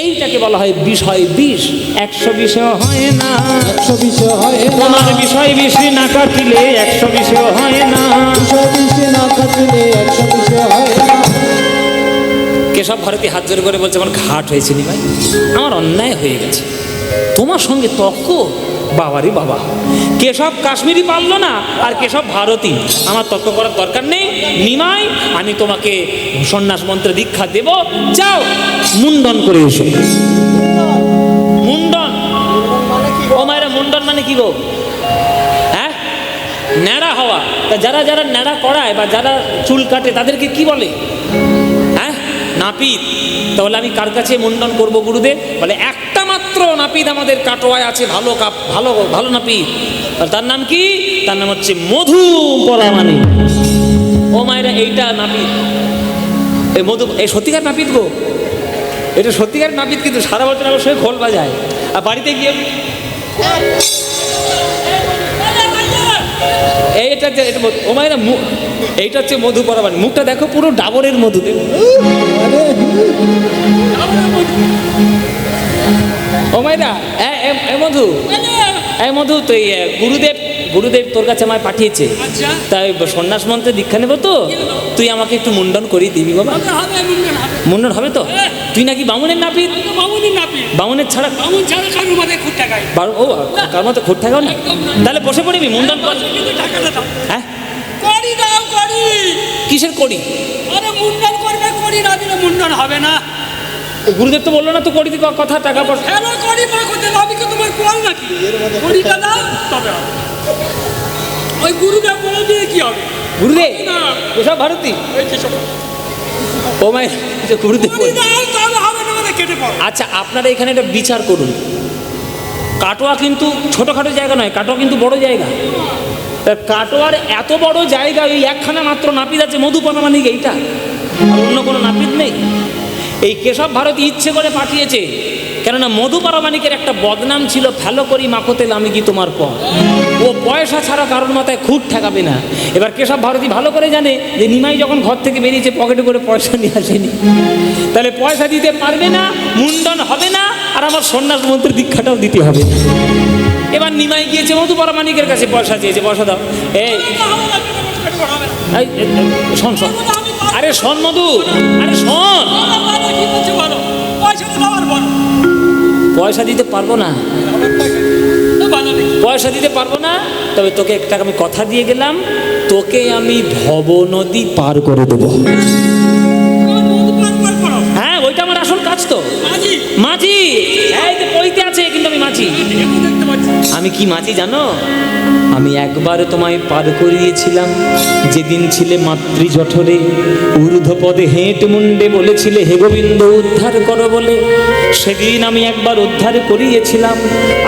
এই এইটাকে বলা হয় বিষয় বিষ। 120 হয় না, 120 হয় না, তোমার বিষয় বেশি না কাটিলে 120 হয় না। 120 না কাটলে 120 হয় না। কেশব ভারতী হাত জোর করে বলছে, আমার ঘাট হয়েছে নি ভাই, আমার অন্যায় হয়ে গেছে, তোমার সঙ্গে তর্ক। বাবারি বাবা, কেশব কাশ্মীরি পারলো না আর কেশব ভারতী, আমার তর্ক করার দরকার নেই। নিমাই, আমি তোমাকে সন্ন্যাস মন্ত্রে দীক্ষা দেব, যাও মুন্ডন করে এসো। মুন্ডন মানে কি ও মায়েরা, মুন্ডন মানে কি গো? হ্যাঁ, ন্যাড়া হওয়া। তা যারা যারা ন্যাড়া করায় বা যারা চুল কাটে তাদেরকে কি বলে? হ্যাঁ, নাপিত। তাহলে আমি কার কাছে মুন্ডন করব গুরুদেব? বলে একটা মাত্র নাপিত আমাদের কাটোয়ায় আছে, ভালো ভালো ভালো নাপিত। আর তার নাম কি? তার নাম হচ্ছে মধু পরামানি। ও মায়েরা, এইটা নাপিত, এই মধু, এই সত্যিকার নাপিত গো, এটা সত্যিকার নাপিত, কিন্তু সারা বছর অবশ্যই খোল বাজায়। আর বাড়িতে গিয়ে এইটা ও মায়েরা, এইটা হচ্ছে মধু পরামানি। মুখটা দেখো, পুরো ডাবরের মধু। ও মায়েরা, মধু, মধু, তো গুরুদেব তোর কাছে আমায় পাঠিয়েছে, তাই সন্ন্যাস মন্ত্রে দীক্ষা নেবো, তো তুই আমাকে একটু মুন্ডন করিয়ে দিবি বাবা। মুন্ডন হবে তো? তুই নাকি বামুনের নাপিত? বামুনের ছাড়া ও কার মতো খুঁট থাকাও না? তাহলে বসে পড়িবি মুন্ডন কর। হ্যাঁ, কিসের করি? হবে না। গুরুদেব তো বললো না তো করি কথা, টাকা পয়সা। ওই গুরুদেব বলে দিয়ে কি হবে? গুরুদেব কেশব ভারতী, ও মায়ের গুরুদেব কেটে পড়ো। আচ্ছা, আপনারা এখানে একটা বিচার করুন, কাটোয়া কিন্তু ছোটোখাটো জায়গা নয়, কাটোয়া কিন্তু বড় জায়গা। তা কাটোয়ার এত বড় জায়গা, ওই একখানা মাত্র নাপিত আছে, মধু পরামানিক, এইটা, আর অন্য কোনো নাপিত নেই। এই কেশব ভারতী ইচ্ছে করে পাঠিয়েছে, কেননা মধু পরামানিকের একটা বদনাম ছিল, ফেলো করি মাখতেল আমি কি তোমার পর। ও পয়সা ছাড়া কারোর মাথায় খুঁট ঠেকাবে না। এবার কেশব ভারতী ভালো করে জানে যে নিমাই যখন ঘর থেকে বেরিয়েছে পকেটে করে পয়সা নিয়ে আসেনি, তাহলে পয়সা দিতে পারবে না, মুন্ডন হবে না, আর আমার সন্ন্যাস মন্ত্রের দীক্ষাটাও দিতে হবে না। এবার নিমাই গিয়েছে মধু পরামানিকের কাছে, পয়সা চেয়েছে, পয়সা দাও। শোন শোন, আরে শোন মধু, আরে শোন, পয়সা দিতে পারবো না, পয়সা দিতে পারবো না, তবে তোকে একটা আমি কথা দিয়ে গেলাম, তোকে আমি ভব নদী পার করে দেবো। হ্যাঁ, ওইটা আমার আসল কাজ তো। মাঝি, এই যে বইতে আছে, কিন্তু আমি মাঝি। আমি কি মাঝি জানো? আমি একবার তোমায় পার করিয়েছিলাম, যেদিন ছিলে মাতৃ জঠরে, ঊর্ধ্বপদে হেঁট মুন্ডে বলেছিলে হে গোবিন্দ উদ্ধার করো বলে। সেদিন আমি একবার উদ্ধার করিয়েছিলাম,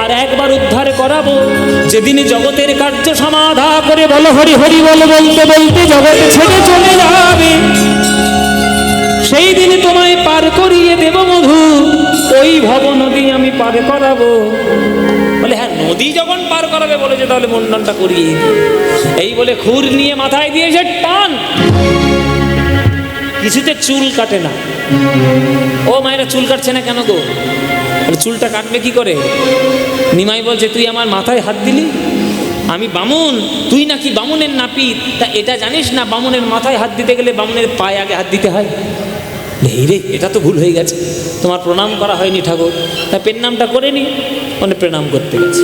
আর একবার উদ্ধার করাবো, যেদিন জগতের কার্য সমাধা করে বলো হরি হরি বল বলতে বলতে জগতে ছেড়ে চলে যাবে, সেই দিন তোমায় পার করিয়ে দেব মধু, ওই ভব নদী আমি পার করাবো। বলে হ্যাঁ, নদী যখন পার করাবে বলেছে, তাহলে মুন্ডনটা করিয়ে দিই। এই বলে খুর নিয়ে মাথায় দিয়েছে টান, কিছুতে চুল কাটে না। ও মায়েরা, চুল কাটছে না কেন গো? চুলটা কাটবে কি করে? নিমাই বলছে, তুই আমার মাথায় হাত দিলি, আমি বামুন, তুই নাকি বামুনের নাপিত, তা এটা জানিস না বামুনের মাথায় হাত দিতে গেলে বামুনের পায়ে আগে হাত দিতে হয়? এই রে, এটা তো ভুল হয়ে গেছে, তোমার প্রণাম করা হয়নি ঠাকুর। তা পেন নামটা করে নি, মানে প্রণাম করতে গেছে।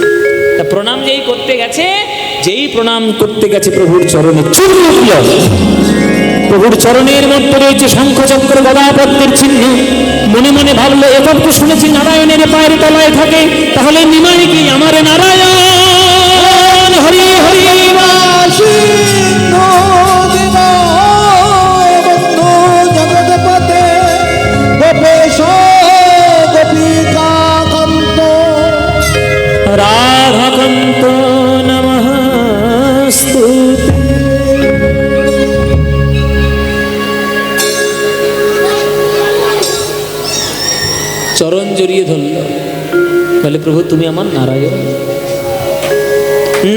তা প্রণাম যেই করতে গেছে, প্রণাম করতে গেছে প্রভুর চরণে, প্রভুর চরণের মধ্যে রয়েছে শঙ্খ চক্র গদা পদ্মের চিহ্ন। মনে মনে ভাবলো, এবার তো শুনেছি নারায়ণের পায়ের তলায় থাকে, তাহলে নিমাই কি আমার নারায়ণ? হরি হরি রাধাকান্ত নমস্তুতে। চরণ জড়িয়ে ধরল, বলে প্রভু তুমি আমার নারায়ণ।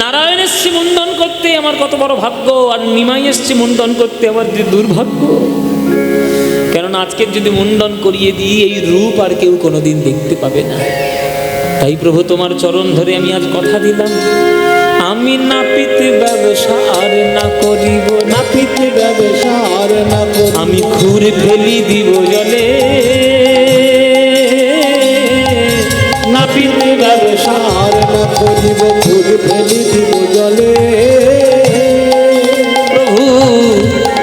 নারায়ণ এসছি মুন্ডন করতে, আমার কত বড় ভাগ্য, আর নিমাই এসছি মুন্ডন করতে, আমার যে দুর্ভাগ্য। কেননা আজকের যদি মুন্ডন করিয়ে দিই এই রূপ আর কেউ কোনোদিন দেখতে পাবে না। তাই প্রভু তোমার চরণ ধরে আমি আজ কথা দিলাম, আমি নাপিত ব্যবসা আর না করিব, নাপিত ব্যবসা আর না করিব, আমি খুঁড়ে ফেলি দিব জলে, নাপিত ব্যবসা আর না করিব, ফুল ফেলি দিব জলে। প্রভু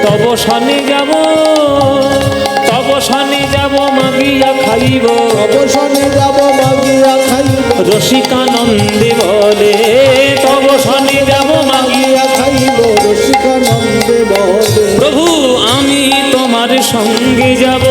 তব সনে যাব, তব সনে যাব মাগিয়া খাইব, অবসনে যাব মাগিয়া খাইব, রসিকানন্দে বলে তব সনে যাব মাগিয়া। মাগিয়া খাইব রসিকানন্দে বলে। প্রভু আমি তোমার সঙ্গে যাব,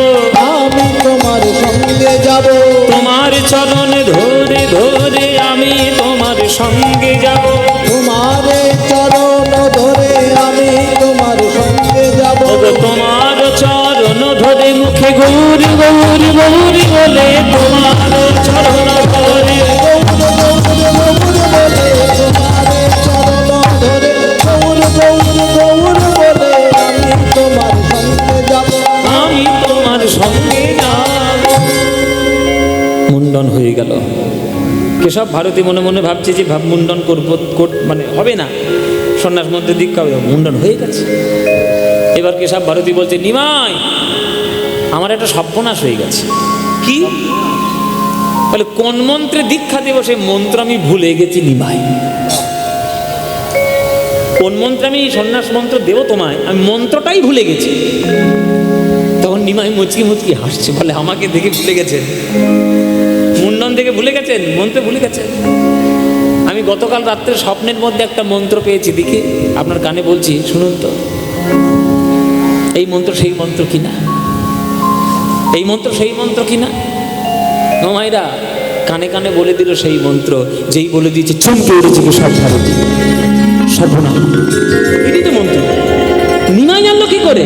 আমি তোমার সঙ্গে যাব, তোমার চরণ ধরে ধরে আমি তোমার সঙ্গে যাব, তোমার চরণ ধরে আমি তোমার সঙ্গে যাব। ওগো তোমার চরণ ধরে মুখে গৌরী গৌরী গৌরী বলে তোমার চরণ ধরে, আমি তোমার সঙ্গে যাব। মুন্ডন হয়ে গেল। কেশব ভারতী মনে মনে ভাবছে যে মুন্ডন করবো, মানে হবে না, সন্ন্যাস মধ্যে দীক্ষা হবে, মুন্ডন হয়ে গেছে। এবার কেশব ভারতী বলছে, নিমাই আমার একটা সর্বনাশ হয়ে গেছে। কি? বলে কোন মন্ত্রে দীক্ষা দেবো সেই মন্ত্র আমি ভুলে গেছি নিমাই। কোন মন্ত্রে আমি সন্ন্যাস মন্ত্র দেবো তোমায়, আমি মন্ত্রটাই ভুলে গেছি। তখন নিমাই মুচকি মুচকি হাসছে, বলে আমাকে দেখে ভুলে গেছেন, মুন্ডন থেকে ভুলে গেছেন, মন্ত্রে ভুলে গেছেন। আমি গতকাল রাত্রে স্বপ্নের মধ্যে একটা মন্ত্র পেয়েছি, দেখি আপনার কানে বলছি, শুনুন তো। এই মন্ত্র সেই মন্ত্র কিনা, এই মন্ত্র সেই মন্ত্র কিনা। মায়েরা কানে কানে বলে দিল সেই মন্ত্র, যেই বলে দিয়েছে চমকে উঠেছে সব ভারতী, সর্বনাম, এটাই তো মন্ত্র। নিমাই জানলো কি করে?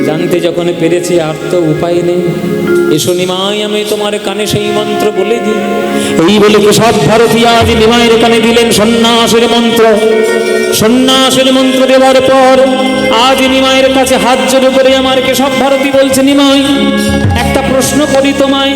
জানতে যখন পেরেছে আর তো উপায় নেই, এসো নিমাই আমি তোমার কানে সেই মন্ত্র বলে দিই। এই বলে কেশব ভারতী আজ নিমাইয়ের কানে দিলেন সন্ন্যাসের মন্ত্র। সন্ন্যাসের মন্ত্র দেওয়ার পর আজ নিমাইয়ের কাছে হাত জোড় করে আমার কেশব ভারতী বলছে, নিমাই একটা প্রশ্ন করি তোমায়,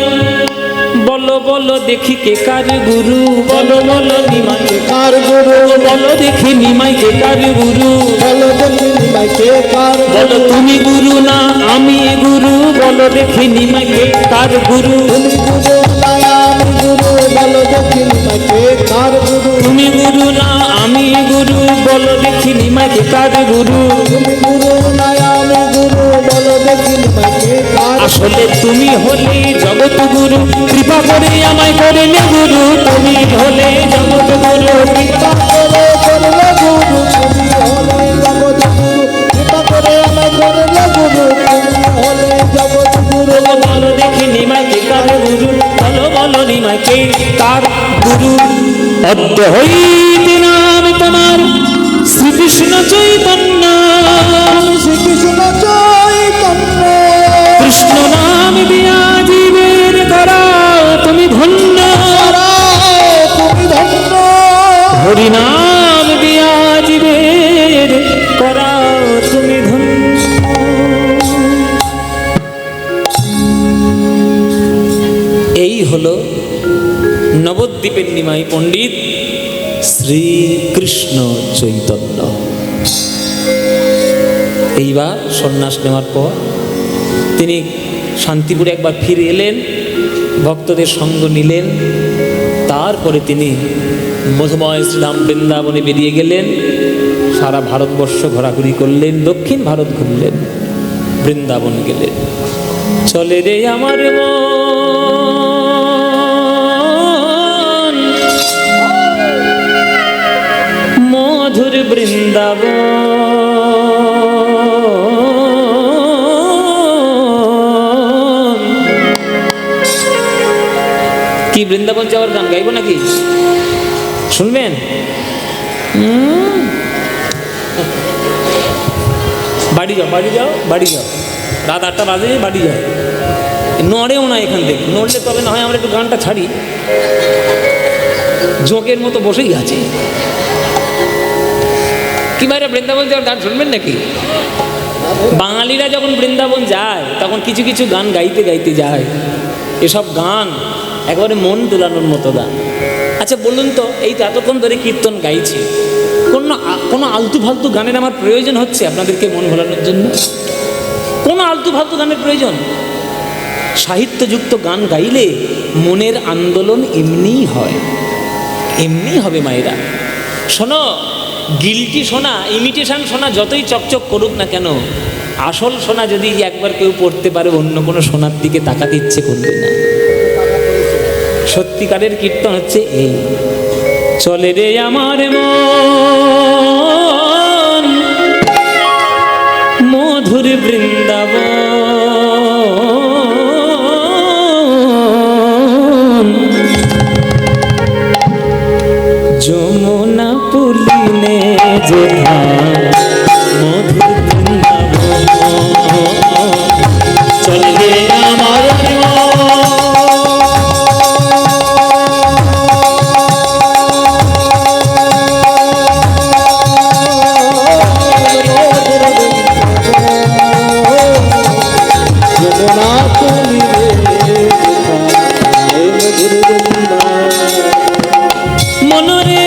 বলো বলো দেখি কে কার গুরু, বলো বলো নিমাই কার গুরু, বলো দেখি নিমাই কে কার গুরু, বলো দেখি নিমাই কে কার, বলো তুমি গুরু না আমি গুরু, বলো দেখি নিমাই কে কার গুরু, তুমি গুরু না আমি গুরু, বলো দেখি নিমাই কে কার গুরু, তুমি গুরু না আমি গুরু, বলো দেখি নিমাই কে কার গুরু, তুমি গুরু না আমি গুরু, বলো দেখি নিমাই কে কার। আসলে তুমি হলে জগৎ গুরু, কৃপা করে আমায় করলে গুরু, তুমি হলে জগৎ গুরু, কৃপা করে করলে গুরু, তুমি হলে জগৎ গুরু, কৃপা করে আমায় করলে গুরু, তুমি হলে জগৎ গুরু। বলো বলো দেখি নিমাই কে কার গুরু, বলো বলো নিমাই কে কার গুরু। অদ্য হইতে নাম তোমার শ্রীকৃষ্ণ চৈতন্য, শ্রীকৃষ্ণ চৈতন্য, কৃষ্ণ নাম দিয়া জীবের করা তুমি ধন্য, তুমি ধন্য, হরি নাম দিয়া জীবের করা তুমি ধন্য। এই হলো নবদ্বীপের নিমাই পণ্ডিত শ্রীকৃষ্ণ চৈতন্য। এইবার সন্ন্যাস নেওয়ার পর তিনি শান্তিপুরে একবার ফিরে এলেন, ভক্তদের সঙ্গ নিলেন, তারপরে তিনি মধুময় শ্রীরাম বৃন্দাবনে বেরিয়ে গেলেন, সারা ভারতবর্ষ ঘোরাঘুরি করলেন, দক্ষিণ ভারত ঘুরলেন, বৃন্দাবন গেলেন। চলে রে আমার মন মধুর বৃন্দাবন। কি বৃন্দাবন যাওয়ার গান গাইব নাকি? শুনবেন? বাড়ি যাও, বাড়ি যাও, বাড়ি যাও, রাত 8টা বাজে, বাড়ি যাও। নড়েও না এখান থেকে, নড়লে তবে না হয় আমরা একটু গানটা ছাড়ি। জোঁকের মতো বসেই আছে। কি বাইরে বৃন্দাবন যাওয়ার গান শুনবেন নাকি? বাঙালিরা যখন বৃন্দাবন যায় তখন কিছু কিছু গান গাইতে গাইতে যায়। এসব গান একবারে মন দোলানোর মতো গান। আচ্ছা বলুন তো, এই তো এতক্ষণ ধরে কীর্তন গাইছি, কোনো আলতু ফালতু গানের আমার প্রয়োজন হচ্ছে আপনাদেরকে মন ভোলানোর জন্য? কোনো আলতু ফালতু গানের প্রয়োজন? সাহিত্যযুক্ত গান গাইলে মনের আন্দোলন এমনিই হয়, এমনি হবে মায়েরা। শোনো, গিলটি সোনা, ইমিটেশন সোনা যতই চকচক করুক না কেন, আসল সোনা যদি একবার কেউ পড়তে পারে অন্য কোনো সোনার দিকে তাকাতে ইচ্ছে করবে না। সত্যিকারের কীর্তন হচ্ছে এই, চলে রে আমার মন মধুর বৃন্দাবন, যমুনা পুলিনে যে মধুর বৃন্দাবন, চলে রে আমার মনরে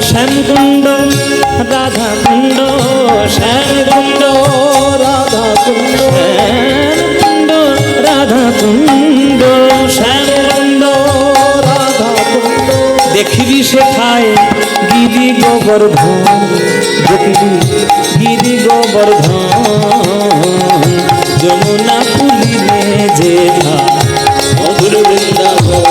শ্যামকুণ্ড রাধা কুণ্ড, শ্যামকুণ্ড রাধা কুণ্ড, শ্যামকুণ্ড রাধা কুণ্ড, শ্যামকুণ্ড রাধা কুণ্ড, দেখিবি সেখায় গিরি গোবর্ধন, দেখিবি গিরি গোবর্ধন, যমুনা পুলিনে যে মধুর বৃন্দাবন,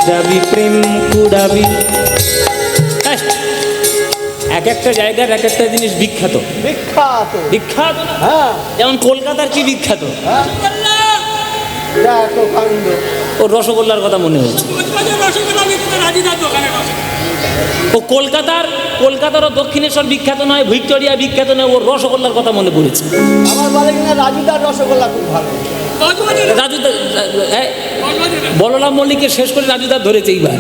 যাবি প্রেম কুড়াবি। এক একটা জায়গার এক একটা জিনিস বিখ্যাত, বিখ্যাত বিখ্যাত না? হ্যাঁ যেমন কলকাতার কি বিখ্যাত? হ্যাঁ দেখো কাণ্ড। ও রসগোল্লার কথা মনে হয়েছে। ও কলকাতারও দক্ষিণেশ্বর বিখ্যাত নয়, ভিক্টোরিয়া বিখ্যাত নয়, ওর রসগোল্লার কথা মনে পড়েছে। আমার বলে কিনা রাজুদার রসগোল্লা খুব ভালো। রাজুদা বলরাম মল্লিকের শেষ করে রাজুদা ধরেছে এইবার।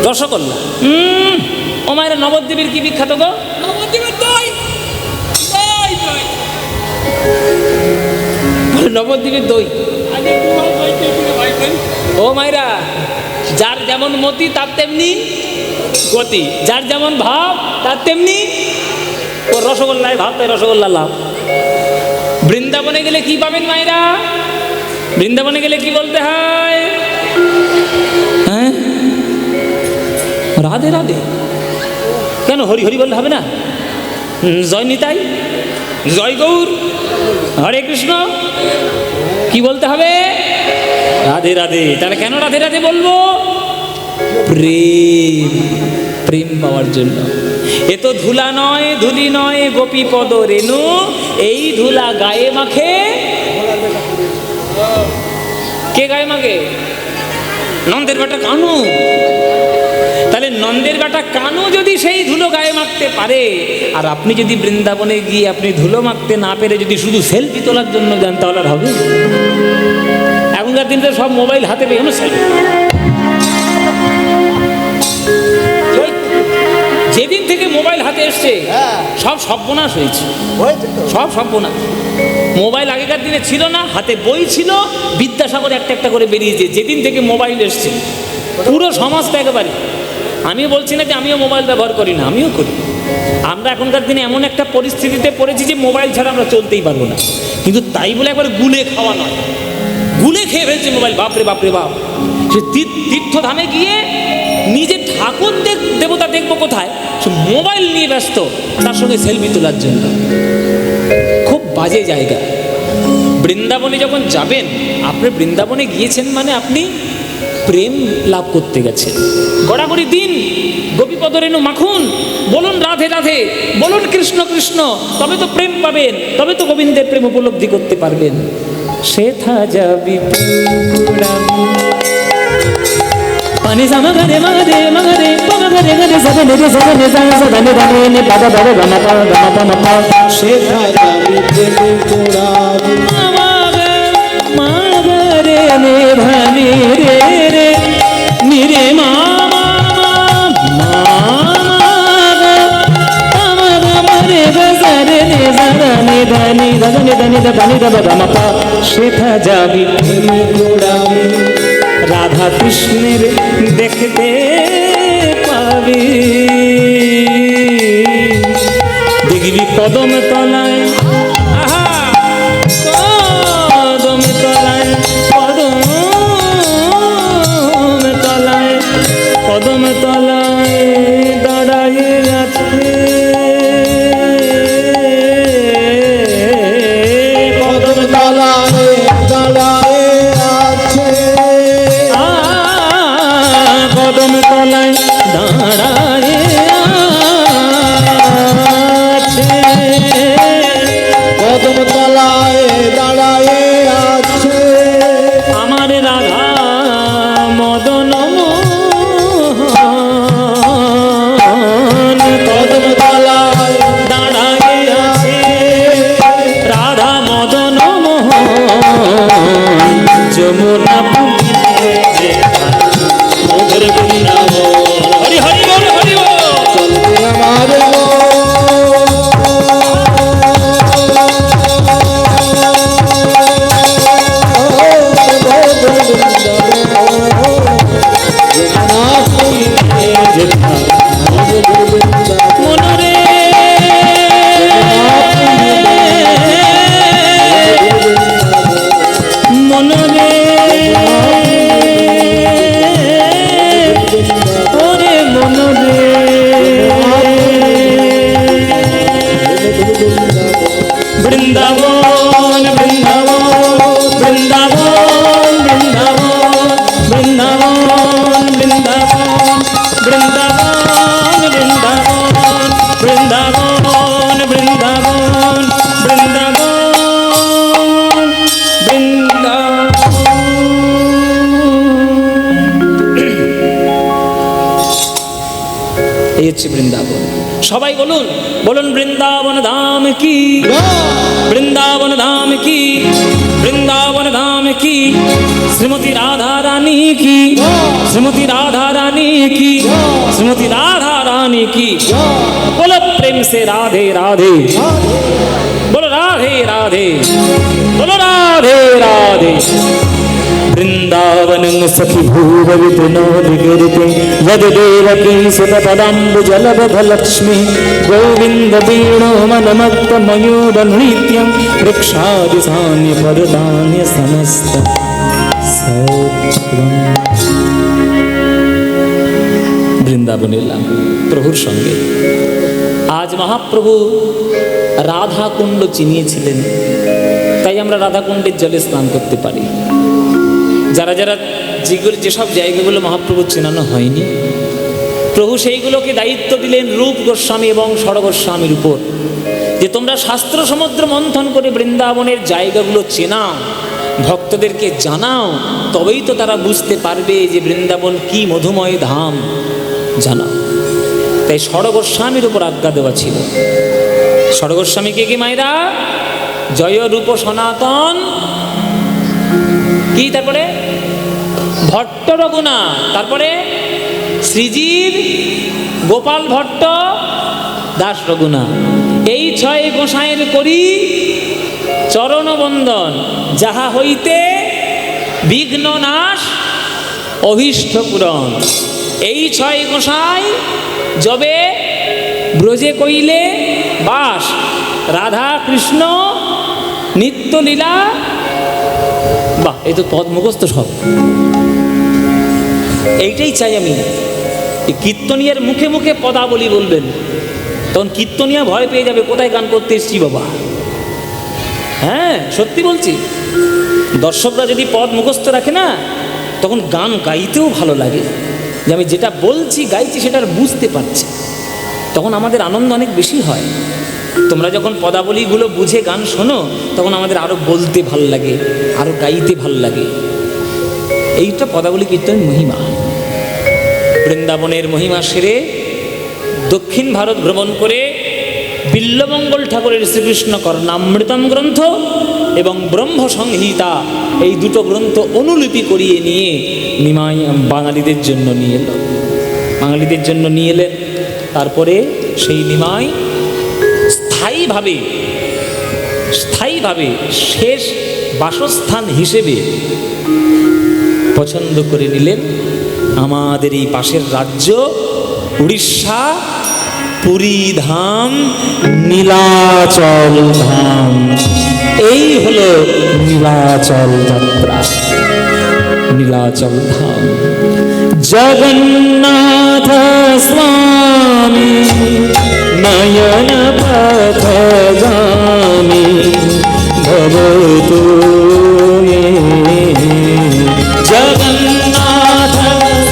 রসগোল্লা ও মায়ের নবদ্বীপের কি বিখ্যাত গো? নবদ্বীপের দই। ও মায়েরা, যার যেমন মতি তার তেমনি গতি, যার যেমন ভাব তার তেমনি ও রসগোল্লায় ভাব, তাই রসগোল্লা লাভ। বৃন্দাবনে গেলে কি পাবেন মায়েরা? বৃন্দাবনে গেলে কি বলতে হয়? হ্যাঁ, রাধে রাধে। কেন হরি হরি বললে হবে না? জয় নিতাই, জয় গৌর, হরে কৃষ্ণ, কি বলতে হবে? রাধে রাধে। তাহলে কেন রাধে রাধে বলবো? প্রেম, প্রেম পাওয়ার জন্য। এ তো ধুলা নয়, ধুলি নয়, গোপী পদ রেণু, এই ধুলা গায়ে মাখে। কে গায়ে মাখে? নন্দের বেটা কানু। তাহলে নন্দের বেটা কানু যদি সেই ধুলো গায়ে মাখতে পারে, আর আপনি যদি বৃন্দাবনে গিয়ে আপনি ধুলো মাখতে না পেরে যদি শুধু সেলফি তোলার জন্য যান, তাহলে আর হবে? এখনকার দিনে সব মোবাইল হাতে পেয়ে সেলফি। যেদিন থেকে মোবাইল হাতে এসছে সব সর্বনাশ হয়েছে, সব সর্বনাশ। মোবাইল আগেকার দিনে ছিল না, হাতে বই ছিল, বিদ্যাসাগর একটা একটা করে বেরিয়েছে যেদিন থেকে মোবাইল এসছে। পুরো সমাজটা একেবারে, আমিও বলছি না যে আমিও মোবাইল ব্যবহার করি না, আমিও করি। আমরা এখনকার দিনে এমন একটা পরিস্থিতিতে পড়েছি যে মোবাইল ছাড়া আমরা চলতেই পারবো না। কিন্তু তাই বলে একবার গুলে খাওয়া নয়, গুলে খেয়ে ফেলছে মোবাইল। বাপরে বাপরে বাপ, সে তীর্থধামে গিয়ে নিজে ঠাকুর দেবতা দেখবো কোথায়, সে মোবাইল নিয়ে ব্যস্ত, তার সঙ্গে সেলফি তোলার জন্য। খুব বাজে জায়গা। বৃন্দাবনে যখন যাবেন, আপনি বৃন্দাবনে গিয়েছেন মানে আপনি প্রেম লাভ করতে গেছেন। গড়াগড়ি দিন গোপীপদ রেণু মাখুন, বলুন রাধে রাধে, বলুন কৃষ্ণ কৃষ্ণ, তবে তো প্রেম পাবেন, তবে তো গোবিন্দের প্রেম উপলব্ধি করতে পারবেন। সেথা যাবি পানি সামগারে মাগরে মাগরে মাগরে গরে সবে নে সবে নে সবে নে ধানে নে পাদা ধরে গামা পা গামা পা মা। সেথা যাবি প্রেমে কুড়াবি মাগরে নে ধানে রে রে নিরে মা সেথা যাবি প্রেমে কুড়াবি রাধা কৃষ্ণের দেখতে পাবি, দেখবি কদম তলায়, আহা কদম তলায়, কদম তলায়, কদম তলায় দাঁড়ায়ে আছে কদম তলায় দাঁড়ায়ে আছে, কদম তলায় দাঁড়ায়ে আছে, কদম তলায় দাঁড়ায়ে আছে। আমার রাধা মদন মোহন, কদম তলায় দাঁড়ায়ে আছে রাধা মদন মোহন, যমুনা পুলিতে যেথা মধুর বৃন্দাবন। হরি হরি বল হরি বল। চলবে আমার মনরে মনরে ওরে মনরে বৃন্দাবন বৃন্দাবন বৃন্দাবন বৃন্দাবন বৃন্দাবন বৃন্দাবন বৃন্দাবন বৃন্দাবন বৃন্দাবন বৃন্দাবন বৃন্দাবন এই হচ্ছে বৃন্দাবন। সবাই বলুন, বলুন বৃন্দাবন ধাম কি, বৃন্দাবন ধাম কি, বৃন্দাবন ধাম কি, শ্রীমতী রাধা রানী কি, শ্রীমতী রাধা রানী কি, শ্রীমতী রাধা রানী কি। बोलो प्रेम से राधे राधे, बोलो राधे राधे, बोलो राधे राधे। वृंदावनं सखी भूरविधुनोदिगिरिते यद देवकी सुतपदाम्बुजलबधलक्ष्मी गोविन्द वीणो मनमत्तमयूरनृत्यं वृक्षादिसान्य पर्दान्य समस्त বৃন্দাবন এলাম প্রভুর সঙ্গে। আজ মহাপ্রভু রাধাকুণ্ড চিনিয়েছিলেন, তাই আমরা রাধাকুণ্ডের জলে স্নান করতে পারি। যারা যারা যেসব জায়গাগুলো মহাপ্রভু চেনানো হয়নি, প্রভু সেইগুলোকে দায়িত্ব দিলেন রূপ গোস্বামী এবং ষড় গোস্বামীর উপর, যে তোমরা শাস্ত্র সমুদ্র মন্থন করে বৃন্দাবনের জায়গাগুলো চেনাও, ভক্তদেরকে জানাও, তবেই তো তারা বুঝতে পারবে যে বৃন্দাবন কি মধুময় ধাম। জানাও। তাই ষড় গোস্বামীর উপর আজ্ঞা দেওয়া ছিল। ষড় গোস্বামীকে কি মায়েরা? জয় রূপ সনাতন কি, তারপরে ভট্ট রঘুনা, তারপরে শ্রীজীর গোপাল ভট্ট দাস রঘুনা, এই 6 গোসাইয়ের করি চরণবন্দন, যাহা হইতে বিঘ্ন নাশ অভীষ্ট পূরণ। এই ছয় গোসাই যবে ব্রজে কইলে বাস, রাধা কৃষ্ণ নিত্যলীলা, বাহ, এই তো পদ মুখস্থ সব। এইটাই চাই আমি, এই কীর্তনিয়ার মুখে মুখে পদাবলী বলবেন, তখন কীর্তনিয়া ভয় পেয়ে যাবে, কোথায় গান করতে এসছি বাবা। হ্যাঁ, সত্যি বলছি, দর্শকরা যদি পদ মুখস্থ রাখে না, তখন গান গাইতেও ভালো লাগে, যে আমি যেটা বলছি গাইছি সেটা আর বুঝতে পারছি, তখন আমাদের আনন্দ অনেক বেশি হয়। তোমরা যখন পদাবলীগুলো বুঝে গান শোনো, তখন আমাদের আরও বলতে ভাল লাগে, আরও গাইতে ভাল লাগে। এইটা পদাবলী কীর্তনের মহিমা। বৃন্দাবনের মহিমা সেরে দক্ষিণ ভারত ভ্রমণ করে বিল্লমঙ্গল ঠাকুরের শ্রীকৃষ্ণ কর্ণামৃতম গ্রন্থ এবং ব্রহ্ম সংহিতা, এই দুটো গ্রন্থ অনুলিপি করিয়ে নিয়ে নিমাই বাঙালিদের জন্য নিয়ে এলো, বাঙালিদের জন্য নিয়ে এলেন। তারপরে সেই নিমাই স্থায়ীভাবে শেষ বাসস্থান হিসেবে পছন্দ করে নিলেন আমাদের এই পাশের রাজ্য উড়িষ্যা, পুরী ধাম, নীলাচল ধাম। এই হলো নীলাচল যাত্রা, নীলাচল ধাম। জগন্নাথ স্বামী নয়ন পথগামী ভবতু মে। জগন্নাথ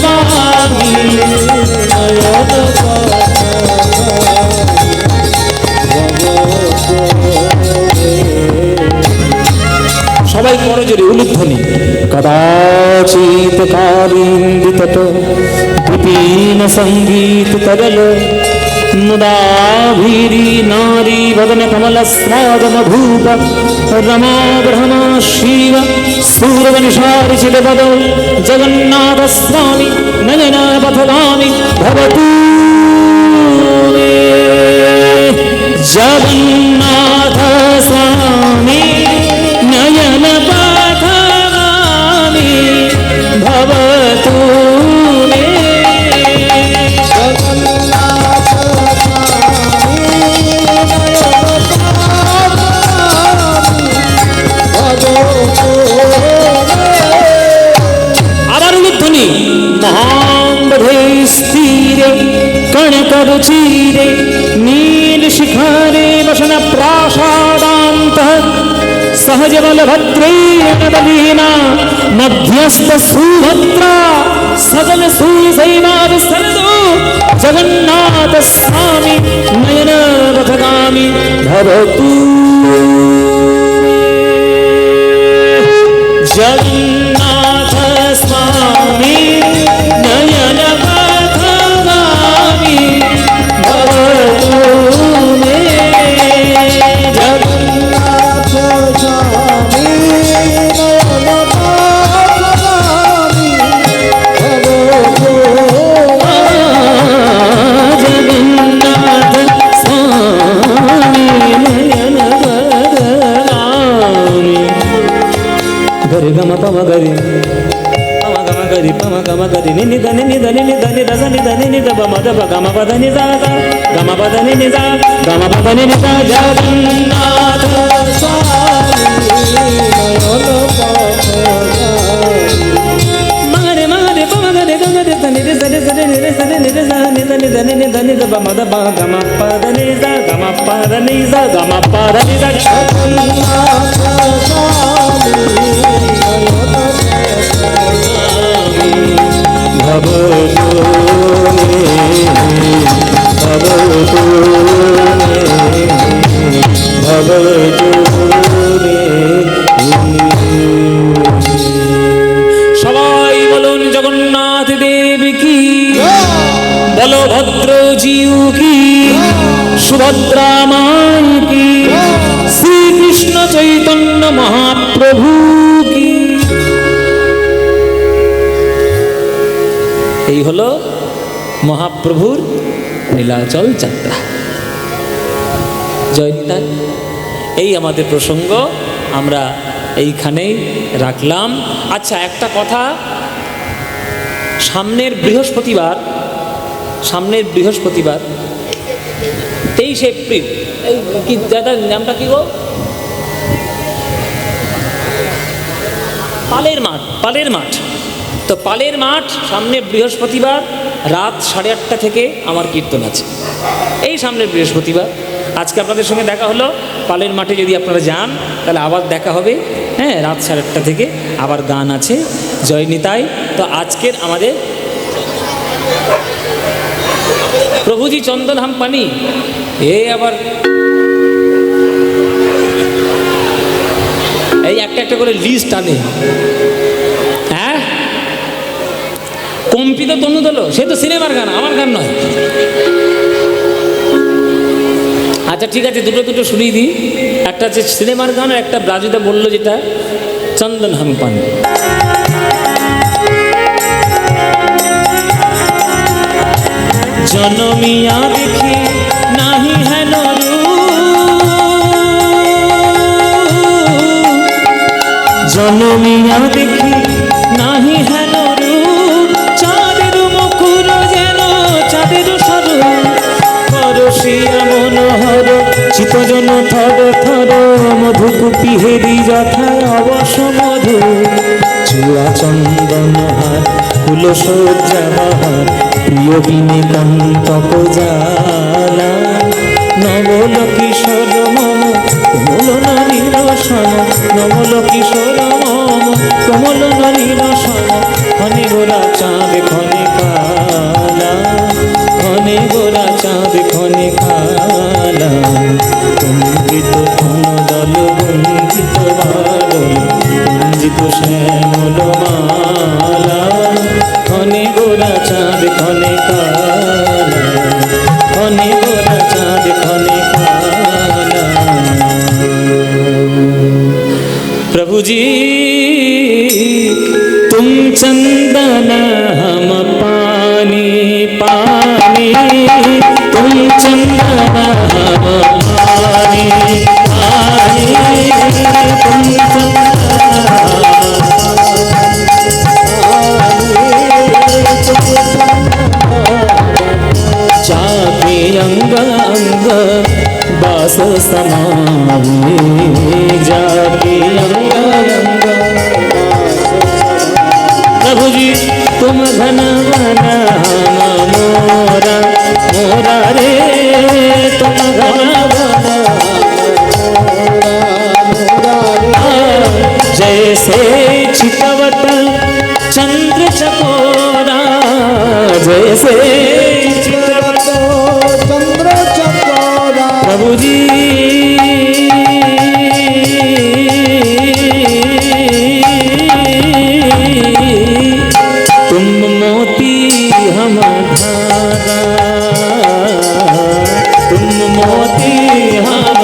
স্বামী নয়ন সবাই করজোরে উলুধ্বনি। কদাচিৎ কালিন্দিতট বিপিন সঙ্গীত তরল মুদাভিরি নারী বদন কমল স্নাদমভূপ রমা ব্রহ্মা শিব সূর্যনিশারিচিত পদ জগন্নাথ স্বামী নয়ন পথগামী ভবতু মে। জগন্নাথ স্বামী নয়ন পথগামী ভবতু মে। আবার উলুধ্বনি। মহাম্বধে স্থিরে কণকরুচিরে নীল শিখরে বসন প্রাসাদান্ত সহজ বলভদ্রেণ বলীনা মধ্যস্থ সুভদ্রা সজল সুসৈনাবিসরদো জগন্নাথ স্বামী নয়ন পথগামী ভবতু। জগন্নাথ স্বামী নয়ন পথগামী ভবতু মে। জগন্নাথ স্বামী নয়ন পথগামী ভবতু মে। জগন্নাথ স্বামী নয়ন পথগামী। গরি গম পম গরি পম গম গরি পম গম গরি নি নি దని ని దని ని దని రస ని దని ని దబ మద బ గమ పద ని జా గమ పద ని ని జా గమ పద ని ని జా జగన్నాథ మగరి మగరి పమ గరి గమ రి దని రి సరి సరి ని రి సరి ని రి సా ని దని దని ని దని దబ మద బ గమ పద ని జా గమ పద ని జా గమ పద ని జా জগন্নাথ স্বামী ভবতু মে। ভবতু মে। ভবতু মে। সবাই বলুন জগন্নাথ দেব কি, বলভদ্র জিউ কি, সুভদ্রা মাই কি, শ্রীকৃষ্ণ চৈতন্য মহাপ্রভু কি। এই হলো মহাপ্রভুর নীলাচল যাত্রা। জয় নিতাই। এই আমাদের প্রসঙ্গ, আমরা এইখানেই রাখলাম। আচ্ছা, একটা কথা, সামনের বৃহস্পতিবার 23 এপ্রিল, এই কি দাদার নামটা কি গো? পালের মাঠ। তো পালের মাঠ সামনে বৃহস্পতিবার রাত 8:30 থেকে আমার কীর্তন আছে। এই সামনের বৃহস্পতিবার আজকে আপনাদের সঙ্গে দেখা হলো। পালের মাঠে যদি আপনারা যান তাহলে আবার দেখা হবে। হ্যাঁ, রাত 8:30 থেকে আবার গান আছে। জয় নিতাই। তো আজকের আমাদের প্রভুজি চন্দন হাম পানি, এ আবার এই একটা করে লিস্ট আনে। হ্যাঁ, কম্পিত তনু দল, সে তো সিনেমার গান, আমার গান নয়। আচ্ছা ঠিক আছে, দুটো শুনিয়ে দিই। একটা হচ্ছে সিনেমার গান, আর একটা ব্রাজুদা বললো যেটা চন্দন হাম পানি। জনমিয়া দেখি নাহি হেন জনমিয়া দেখি নাহি হেন রূপ, চাঁদের মুকুর যেন চাঁদের স্বরূপ, পরশিয়া মনোহর চিতজন থর থর, মধুকুপি হেরি যথায় অবশ মধু, চূড়া চন্দন হার ফুল সজ্জা বাহার, প্রিয় বিনে কন্তক জালা, নবল কিশোর মম কোমল নীরসন, নবল কিশোর মম কোমল নীরসন, খনে গোরা চাঁদ খনে কালা, খনে গোরা চাঁদ খনে কালা, কুঞ্জিত ধন দল গুঞ্জিত বাদল, কুঞ্জিত শ্যামল মালা, খনে গোরা চাঁদ খনে কালা, খনে গোরা চাঁদ খনে কালা। प्रभु जी तुम चंदन हम पानी पानी, तुम चंदन हम पानी पानी, तुम जाके अंग अंग बास समाए, जाके अंग अंग। प्रभु जी तुम घन घन मोरा मोरा रे, तुम घन घन जैसे चितवट चंद्र चकोरा, जैसे चितवट चंद्र चकोरा। प्रभु जी तुम मोती हम धागा, तुम मोती हम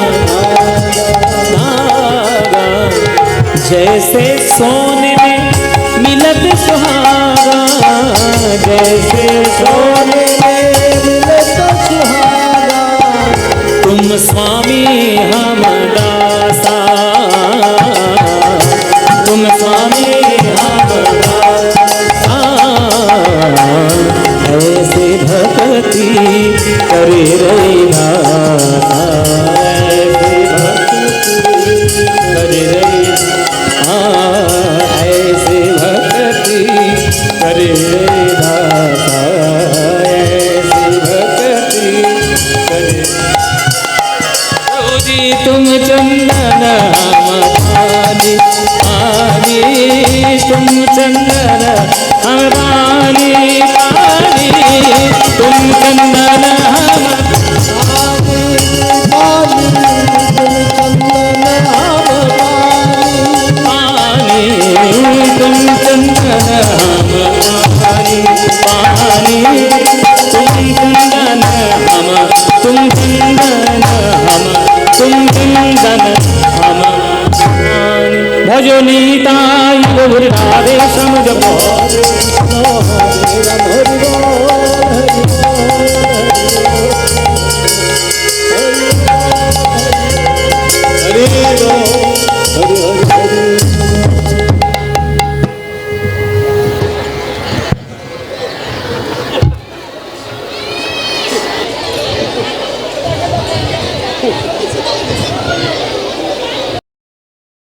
धागा, जैसे सोने में मिलत सुहागा, जैसे सोने में मिलत सुहागा, तुम स्वामी हम दासा, तुम स्वामी हम दासा, ऐसे भक्ति करे रे दासा, ऐसे भक्ति करे रे, ऐसे भक्ति करे रे दासा, ऐसे भक्ति करे। प्रभु जी तुम चंदन हम पानी पानी, तुम चंदन हम पानी पानी, तुम चंदन हम पानी, तुम चंदन हम पानी, तुम चंदन हम पानी पानी, तुम चंदन हम, तुम चंदन हम, तुम चंदन हम पानी। भजनीताय गौर राधे समझ हरे